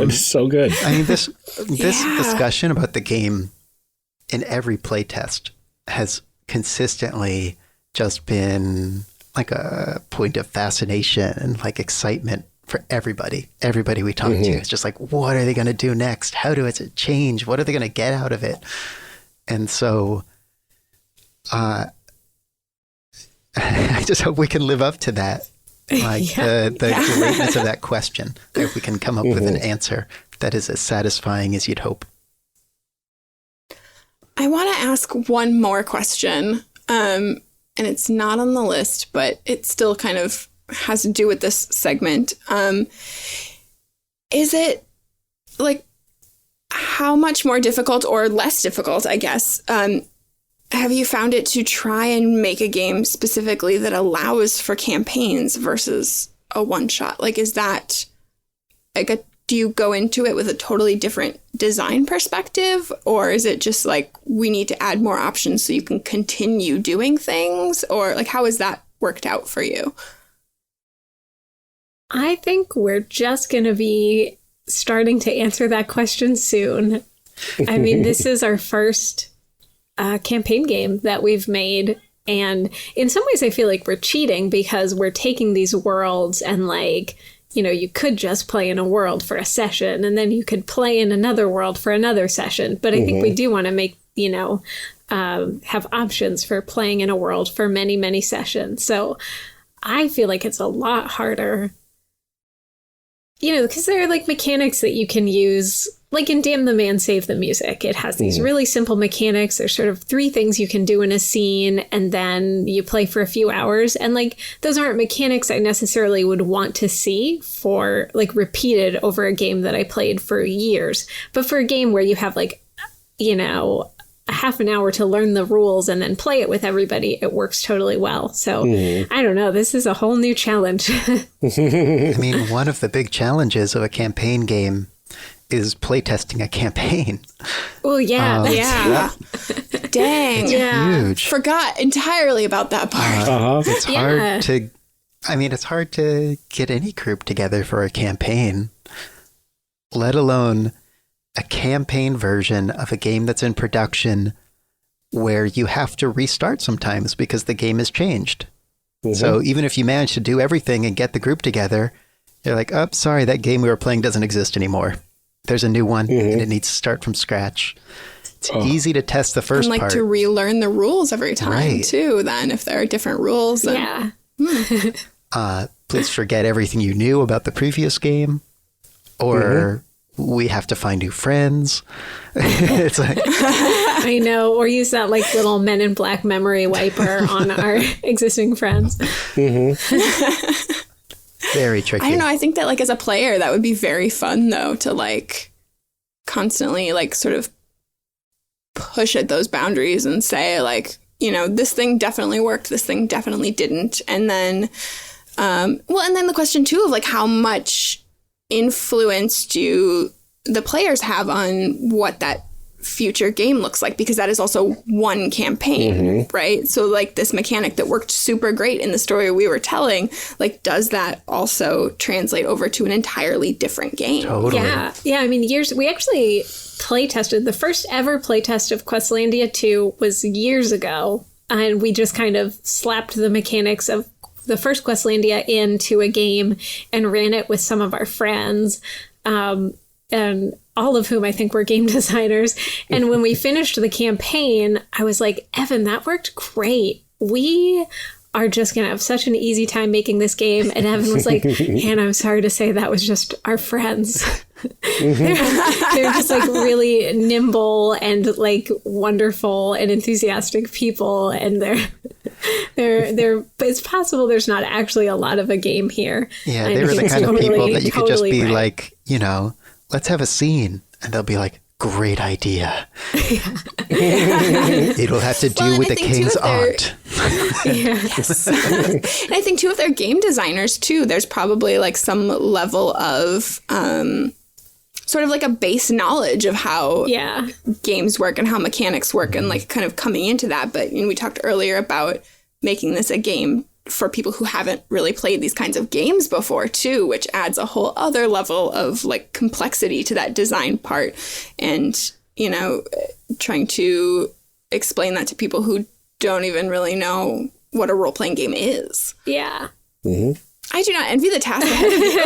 It's so good. I mean, this discussion about the game in every playtest has consistently just been like a point of fascination and like excitement for everybody. Everybody we talk to. It's just like, what are they going to do next? How do it change? What are they going to get out of it? And so I just hope we can live up to that. Like the greatness of that question. If we can come up with an answer that is as satisfying as you'd hope. I want to ask one more question, and it's not on the list, but it still kind of has to do with this segment. Is it like how much more difficult or less difficult, I guess, have you found it to try and make a game specifically that allows for campaigns versus a one-shot? Like, is that like do you go into it with a totally different design perspective? Or is it just like, we need to add more options so you can continue doing things? Or like, how has that worked out for you? I think we're just going to be starting to answer that question soon. I mean, this is our first campaign game that we've made. And in some ways, I feel like we're cheating because we're taking these worlds and like, you could just play in a world for a session and then you could play in another world for another session. But I think we do want to make, have options for playing in a world for many, many sessions. So I feel like it's a lot harder, because there are like mechanics that you can use. Like in Damn the Man, Save the Music, it has these really simple mechanics. There's sort of 3 things you can do in a scene, and then you play for a few hours. And like, those aren't mechanics I necessarily would want to see for like repeated over a game that I played for years. But for a game where you have like, a half an hour to learn the rules and then play it with everybody, it works totally well. So I don't know, this is a whole new challenge. I mean, one of the big challenges of a campaign game is playtesting a campaign. Well, yeah. Dang. Huge. Forgot entirely about that part. It's hard to, it's hard to get any group together for a campaign, let alone a campaign version of a game that's in production where you have to restart sometimes because the game has changed. So even if you manage to do everything and get the group together, you're like, oh, sorry, that game we were playing doesn't exist anymore. There's a new one and it needs to start from scratch. It's easy to test the first and like part. to relearn the rules every time too, then if there are different rules. Then... Yeah. Please forget everything you knew about the previous game, or we have to find new friends. It's like, I know, or use that like little Men in Black memory wiper on our existing friends. very tricky. I don't know. I think that like as a player, that would be very fun though, to like constantly like sort of push at those boundaries and say like, this thing definitely worked. This thing definitely didn't. And then, and then the question too of like how much influence do the players have on what that future game looks like, because that is also one campaign, right? So like this mechanic that worked super great in the story we were telling, like does that also translate over to an entirely different game? Totally. Yeah. I mean, we actually play tested. The first ever play test of Questlandia 2 was years ago, and we just kind of slapped the mechanics of the first Questlandia into a game and ran it with some of our friends. And all of whom I think were game designers. And when we finished the campaign, I was like, Evan, that worked great. We are just going to have such an easy time making this game. And Evan was like, Hannah, I'm sorry to say that was just our friends. They're just like really nimble and like wonderful and enthusiastic people. And they're it's possible there's not actually a lot of a game here. Yeah, they were the kind of people that you could just be like, you know, let's have a scene. And they'll be like, great idea. It'll have to do with the king's aunt. Yes. And I think too, if they're game designers too, there's probably like some level of sort of like a base knowledge of how games work and how mechanics work and like kind of coming into that. But we talked earlier about making this a game for people who haven't really played these kinds of games before too, which adds a whole other level of like complexity to that design part. And, trying to explain that to people who don't even really know what a role-playing game is. Yeah. Mm-hmm. I do not envy the task ahead of you.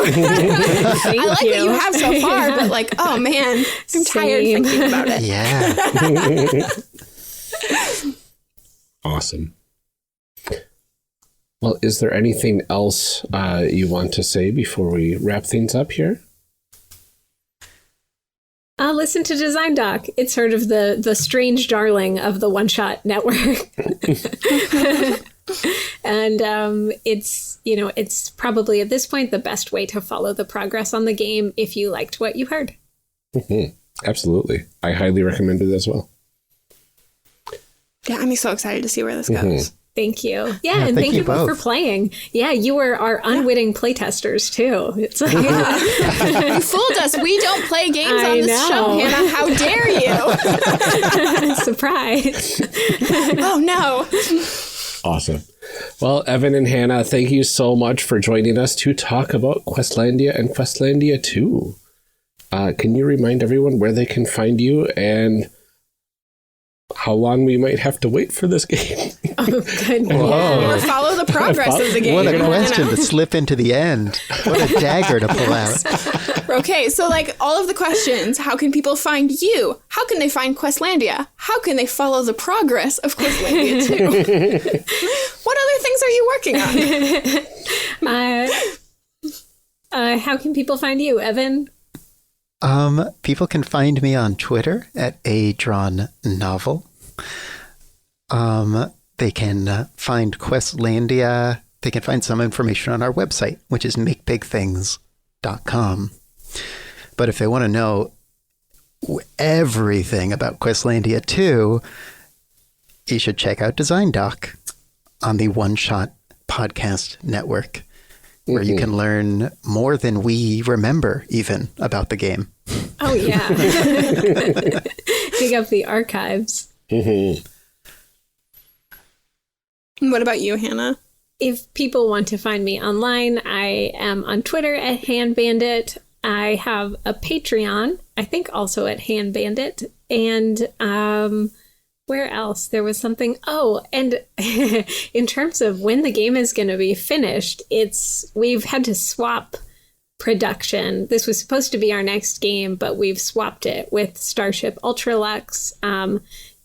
I like what you have so far, but like, oh man, I'm tired thinking about it. Yeah. Awesome. Well, is there anything else you want to say before we wrap things up here? Listen to Design Doc. It's sort of the strange darling of the One Shot Network. And it's probably at this point the best way to follow the progress on the game if you liked what you heard. Mm-hmm. Absolutely. I highly recommend it as well. Yeah, I'm so excited to see where this goes. Thank you. Yeah, and thank you both for playing. Yeah, you were our unwitting playtesters, too. It's like, you fooled us. We don't play games on this show, Hannah. How dare you? Surprise. Oh, no. Awesome. Well, Evan and Hannah, thank you so much for joining us to talk about Questlandia and Questlandia 2. Can you remind everyone where they can find you and how long we might have to wait for this game? Oh, goodness. Or follow the progress of the game. What a question to slip into the end. What a dagger to pull out. Okay, so like all of the questions, how can people find you? How can they find Questlandia? How can they follow the progress of Questlandia 2? What other things are you working on? How can people find you, Evan? People can find me on Twitter at @ADrawnNovel. They can find Questlandia. They can find some information on our website, which is makebigthings.com. But if they want to know everything about Questlandia 2, you should check out Design Doc on the One Shot Podcast Network, where you can learn more than we remember even about the game. Oh, yeah. Dig up the archives. Mm-hmm. What about you, Hannah? If people want to find me online, I am on Twitter at HandBandit. I have a Patreon, I think also at HandBandit. And where else? There was something. Oh, and in terms of when the game is going to be finished, we've had to swap production. This was supposed to be our next game, but we've swapped it with Starship Ultralux.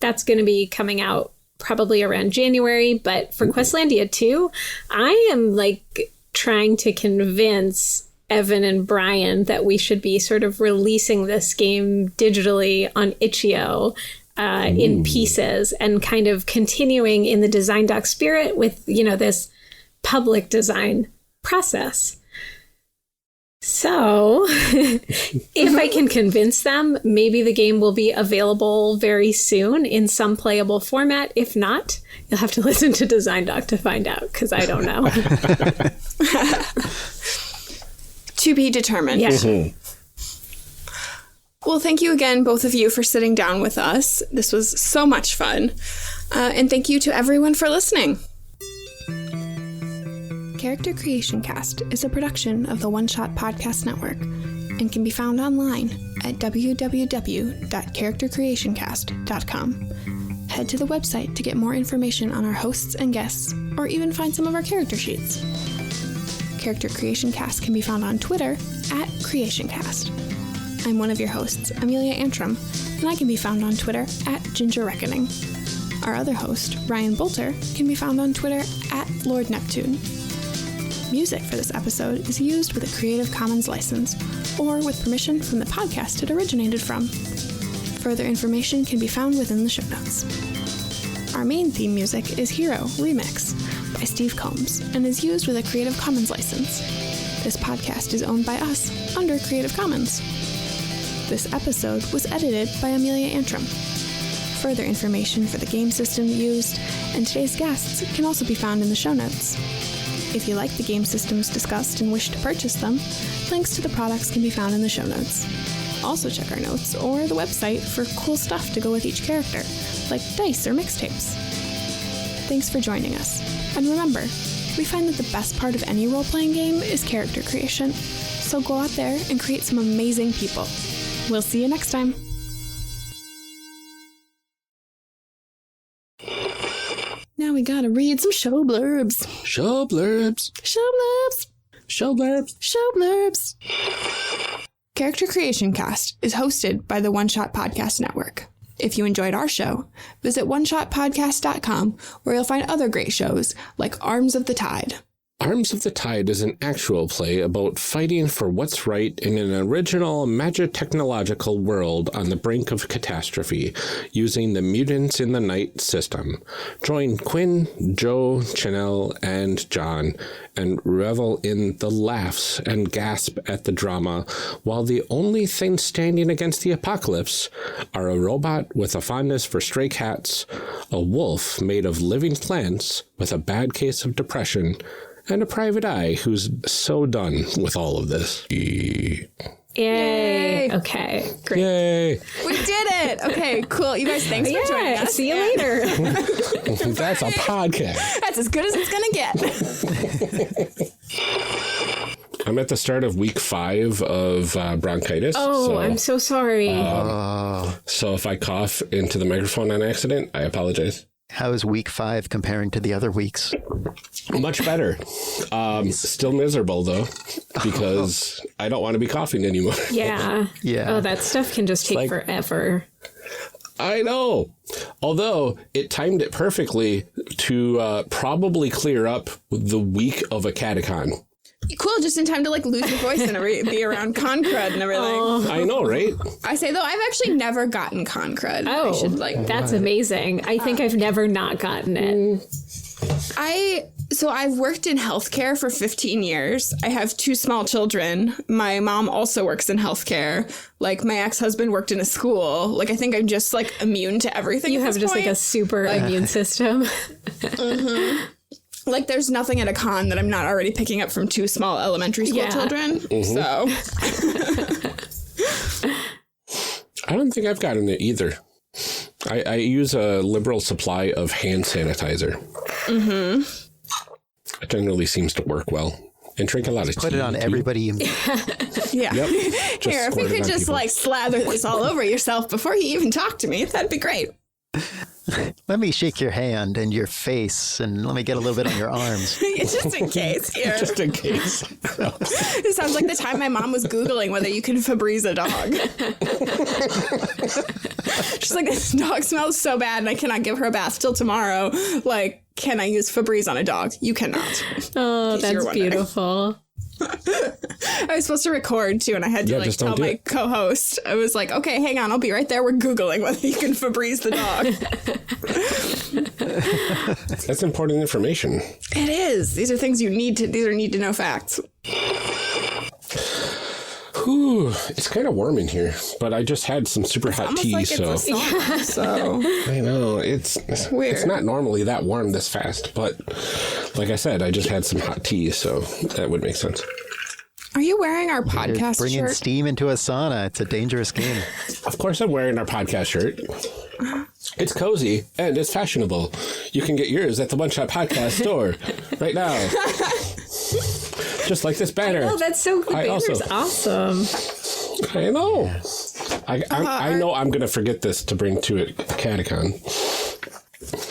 That's going to be coming out probably around January. But for Questlandia 2, I am like trying to convince Evan and Brian that we should be sort of releasing this game digitally on itch.io in pieces and kind of continuing in the Design Doc spirit with, this public design process. So if I can convince them, maybe the game will be available very soon in some playable format. If not, you'll have to listen to Design Doc to find out, because I don't know. To be determined. Yeah. Mm-hmm. Well, thank you again, both of you, for sitting down with us. This was so much fun. And thank you to everyone for listening. Character Creation Cast is a production of the One Shot Podcast Network and can be found online at www.charactercreationcast.com. Head to the website to get more information on our hosts and guests, or even find some of our character sheets. Character Creation Cast can be found on Twitter at CreationCast. I'm one of your hosts, Amelia Antrim, and I can be found on Twitter at Ginger Reckoning. Our other host, Ryan Bolter, can be found on Twitter at Lord Neptune. Music for this episode is used with a Creative Commons license or with permission from the podcast it originated from. Further information can be found within the show notes. Our main theme music is Hero Remix by Steve Combs and is used with a Creative Commons license. This podcast is owned by us under Creative Commons. This episode was edited by Amelia Antrim. Further information for the game system used and today's guests can also be found in the show notes. If you like the game systems discussed and wish to purchase them, links to the products can be found in the show notes. Also check our notes or the website for cool stuff to go with each character, like dice or mixtapes. Thanks for joining us. And remember, we find that the best part of any role-playing game is character creation. So go out there and create some amazing people. We'll see you next time. Now we gotta read some show blurbs. Show blurbs. Show blurbs. Show blurbs. Show blurbs. Character Creation Cast is hosted by the One Shot Podcast Network. If you enjoyed our show, visit oneshotpodcast.com where you'll find other great shows like Arms of the Tide. Arms of the Tide is an actual play about fighting for what's right in an original magitechnological world on the brink of catastrophe, using the Mutants in the Night system. Join Quinn, Joe, Chanel, and John, and revel in the laughs and gasp at the drama, while the only thing standing against the apocalypse are a robot with a fondness for stray cats, a wolf made of living plants with a bad case of depression, and a private eye who's so done with all of this. Yay. Okay, great. Yay! We did it! Okay, cool. You guys, thanks for joining us. See you later. That's a podcast. That's as good as it's gonna get. I'm at the start of week 5 of bronchitis. Oh, I'm so sorry. So if I cough into the microphone on accident, I apologize. How is week 5 comparing to the other weeks? Much better. Still miserable, though, because I don't want to be coughing anymore. Yeah. Yeah. Oh, that stuff can just take forever. I know. Although it timed it perfectly to probably clear up the week of a catacon. Cool, just in time to like lose your voice and be around con crud and everything. I know, right? I say though, I've actually never gotten con crud. Oh, I should, that's amazing. I think I've never not gotten it. I've worked in healthcare for 15 years. I have 2 small children. My mom also works in healthcare. Like my ex-husband worked in a school. Like I think I'm just like immune to everything. You have just like a super immune system. Mm-hmm. Like there's nothing at a con that I'm not already picking up from 2 small elementary school children. Mm-hmm. So I don't think I've gotten it either. I use a liberal supply of hand sanitizer. Mm-hmm. It generally seems to work well. And drink a lot of tea. Put it on everybody you meet. Yeah. Yep. Here, if you could just people. like slather this all over yourself before you even talk to me, that'd be great. Let me shake your hand and your face, and let me get a little bit on your arms. Just in case. Here. Just in case. It sounds like the time my mom was Googling whether you can Febreze a dog. She's like, this dog smells so bad and I cannot give her a bath till tomorrow. Like, can I use Febreze on a dog? You cannot. Oh, that's beautiful. I was supposed to record too, and I had to like tell my co-host. I was like, "Okay, hang on, I'll be right there. We're Googling whether you can Febreze the dog." That's important information. It is. These are things you need to. These are need to know facts. Whew, it's kind of warm in here, but I just had some super hot tea, like so it's a sauna, so I know it's weird. It's not normally that warm this fast, but like I said, I just had some hot tea, so that would make sense. Are you wearing our You're podcast bringing shirt? steam into a sauna. It's a dangerous game. Of course, I'm wearing our podcast shirt. It's cozy and it's fashionable. You can get yours at the One Shot Podcast store right now. Just like this banner. Oh, that's so cool. Banner's awesome. I know. I know I'm going to forget this to bring to a catacon.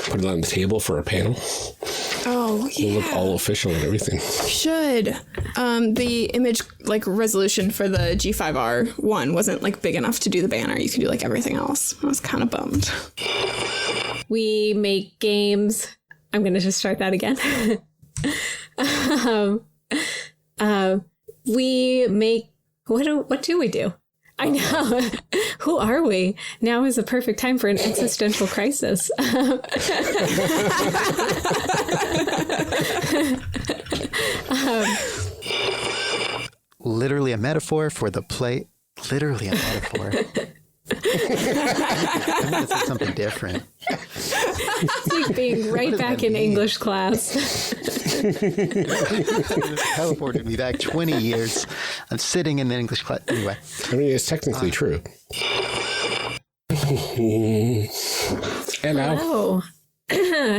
Put it on the table for a panel. Oh, Oh, It'll yeah. look all official and everything. Should. The image resolution for the G5R one wasn't big enough to do the banner. You could do everything else. I was kind of bummed. We make games. I'm going to just start that again. We make... What do we do? I know. Who are we? Now is the perfect time for an existential crisis. Literally a metaphor for the play. Literally a metaphor. I'm going to say something different. It's like being right back in English class. Teleported me back 20 years. I'm sitting in the English class. Anyway. I mean, it's technically true. And now, Oh.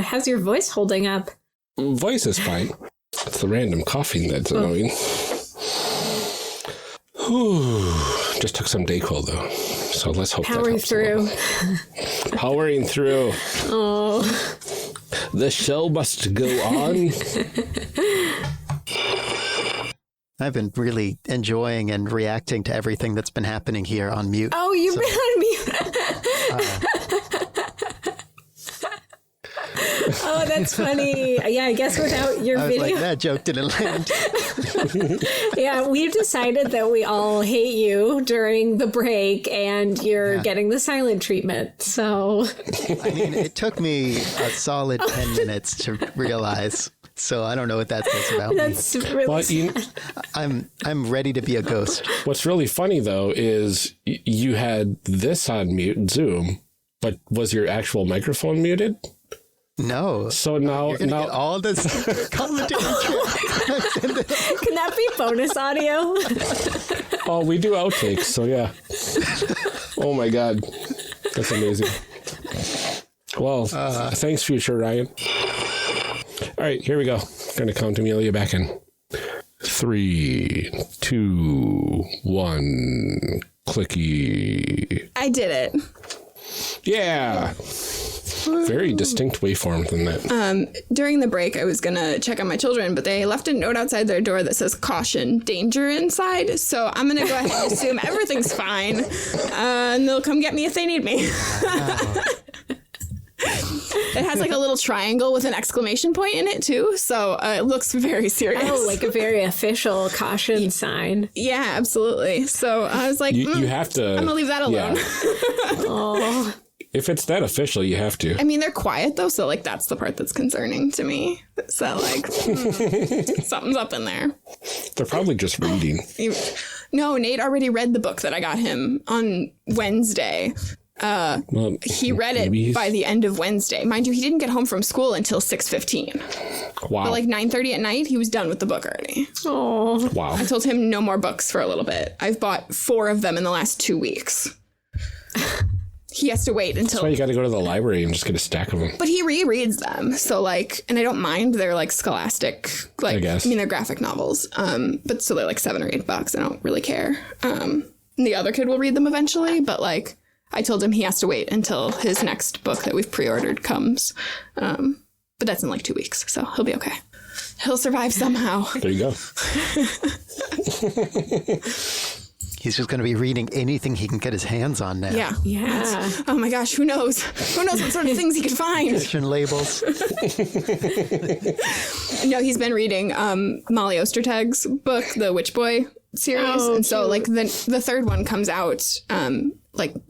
How's your voice holding up? voice is fine. It's the random coughing that's annoying. Whew. Just took some Dayquil, though. So let's hope that Powering helps a little. through. Powering through. Oh. The show must go on. I've been really enjoying and reacting to everything that's been happening here on mute. Oh, you've been on mute. Oh, that's funny. Yeah, I guess without your I was video. like, that joke didn't land. Yeah, we've decided that we all hate you during the break and you're getting the silent treatment. So, I mean, it took me a solid 10 minutes to realize. So I don't know what that says about me. that's really But I'm ready to be a ghost. what's really funny, though, is you had this on mute, Zoom, but was your actual microphone muted? No. So now, You're gonna get all this commentary. Can that be bonus audio? oh, we do outtakes, so yeah. Oh my God. That's amazing. Well, thanks, future Ryan. All right, here we go. Gonna count Amelia back in. 3, 2, 1, clicky. I did it. Yeah. Very distinct waveform than that. During the break, I was going to check on my children, but they left a note outside their door that says caution, danger inside. So I'm going to go ahead and assume everything's fine. And they'll come get me if they need me. It has a little triangle with an exclamation point in it, too. So it looks very serious. Oh, like a very official caution sign. Yeah, absolutely. So I was like, You have to... I'm going to leave that alone. Yeah. Oh, If it's that official, you have to. I mean, they're quiet, though. So that's the part that's concerning to me. So something's up in there. They're probably just reading. No, Nate already read the book that I got him on Wednesday. Well, He read it by the end of Wednesday. Mind you, he didn't get home from school until 6:15. Wow. But 9:30 at night, he was done with the book already. oh. Wow. I told him no more books for a little bit. I've bought 4 of them in the last 2 weeks. He has to wait until... That's why you got to go to the library and just get a stack of them. But he rereads them. So and I don't mind. They're scholastic, I guess. they're graphic novels. But so they're $7 or $8. I don't really care. And the other kid will read them eventually. But I told him he has to wait until his next book that we've pre-ordered comes. But that's in 2 weeks. So he'll be okay. He'll survive somehow. There you go. He's just going to be reading anything he can get his hands on now. Yeah. Yeah. Oh my gosh, who knows? Who knows what sort of things he could find? Fiction labels. No, he's been reading Molly Ostertag's book, the Witch Boy series. Oh, and so the third one comes out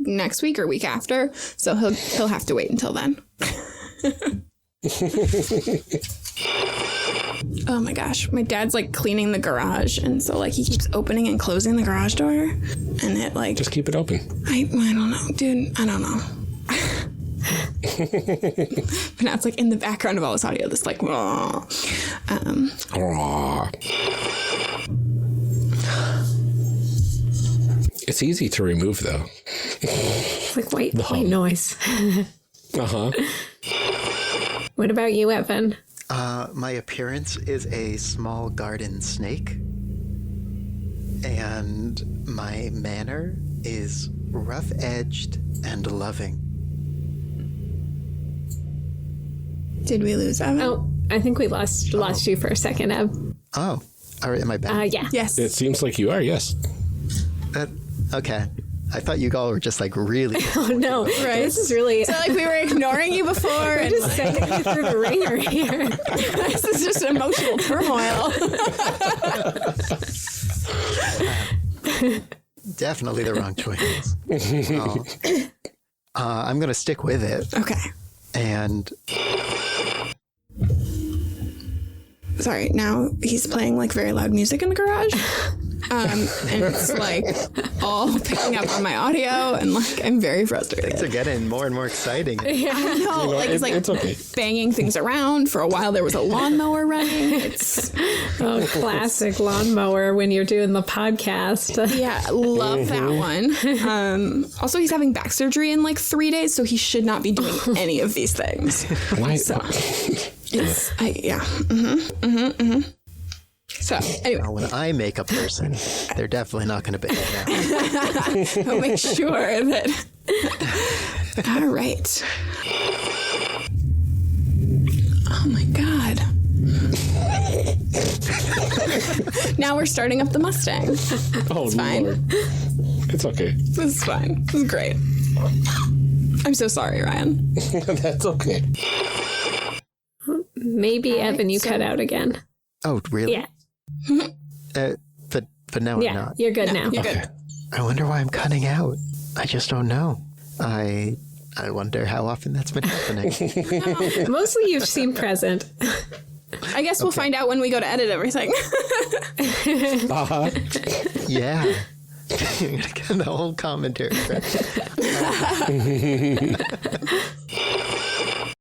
next week or week after. So he'll have to wait until then. Oh my gosh, my dad's cleaning the garage, and so he keeps opening and closing the garage door, and it Just keep it open. I don't know, dude. I don't know. But now it's in the background of all this audio, this Aww. It's easy to remove, though. It's white noise. Uh-huh. What about you, Evan? My appearance is a small garden snake. And my manner is rough-edged and loving. Did we lose Evan? Oh, I think we lost you for a second, Eb. Oh, all right. Am I back? Yeah. Yes. It seems like you are, yes. Okay. I thought you all were just like really. Oh no! Right. This is really. So like we were ignoring you before, and just sending you through the ringer here. this is just emotional turmoil. Definitely the wrong choice. I'm going to stick with it. Okay. And Sorry. Now he's playing like very loud music in the garage. And it's like all picking up on my audio, and like I'm very frustrated. things are getting more and more exciting. I know, like it's like it's okay. banging things around. For a while, there was a lawnmower running. It's Classic lawnmower when you're doing the podcast. yeah, love that one. Also, he's having back surgery in like 3 days, so he should not be doing any of these things. Why? It's yeah. So anyway, When I make a person, they're definitely not going to behave now. I'll make sure that. All right. Oh my god. Now we're starting up the Mustang. Oh, It's fine. Lord. It's okay. This is fine. This is great. I'm so sorry, Ryan. That's okay. Maybe Evan, you cut out again. Oh, really? Yeah. But no, I'm Yeah. not. You're good now. You're Okay. good. I wonder why I'm cutting out. I just don't know. I wonder how often that's been happening. Mostly you've seen present. I guess we'll find out when we go to edit everything. Uh-huh. Yeah. You're gonna get the whole commentary.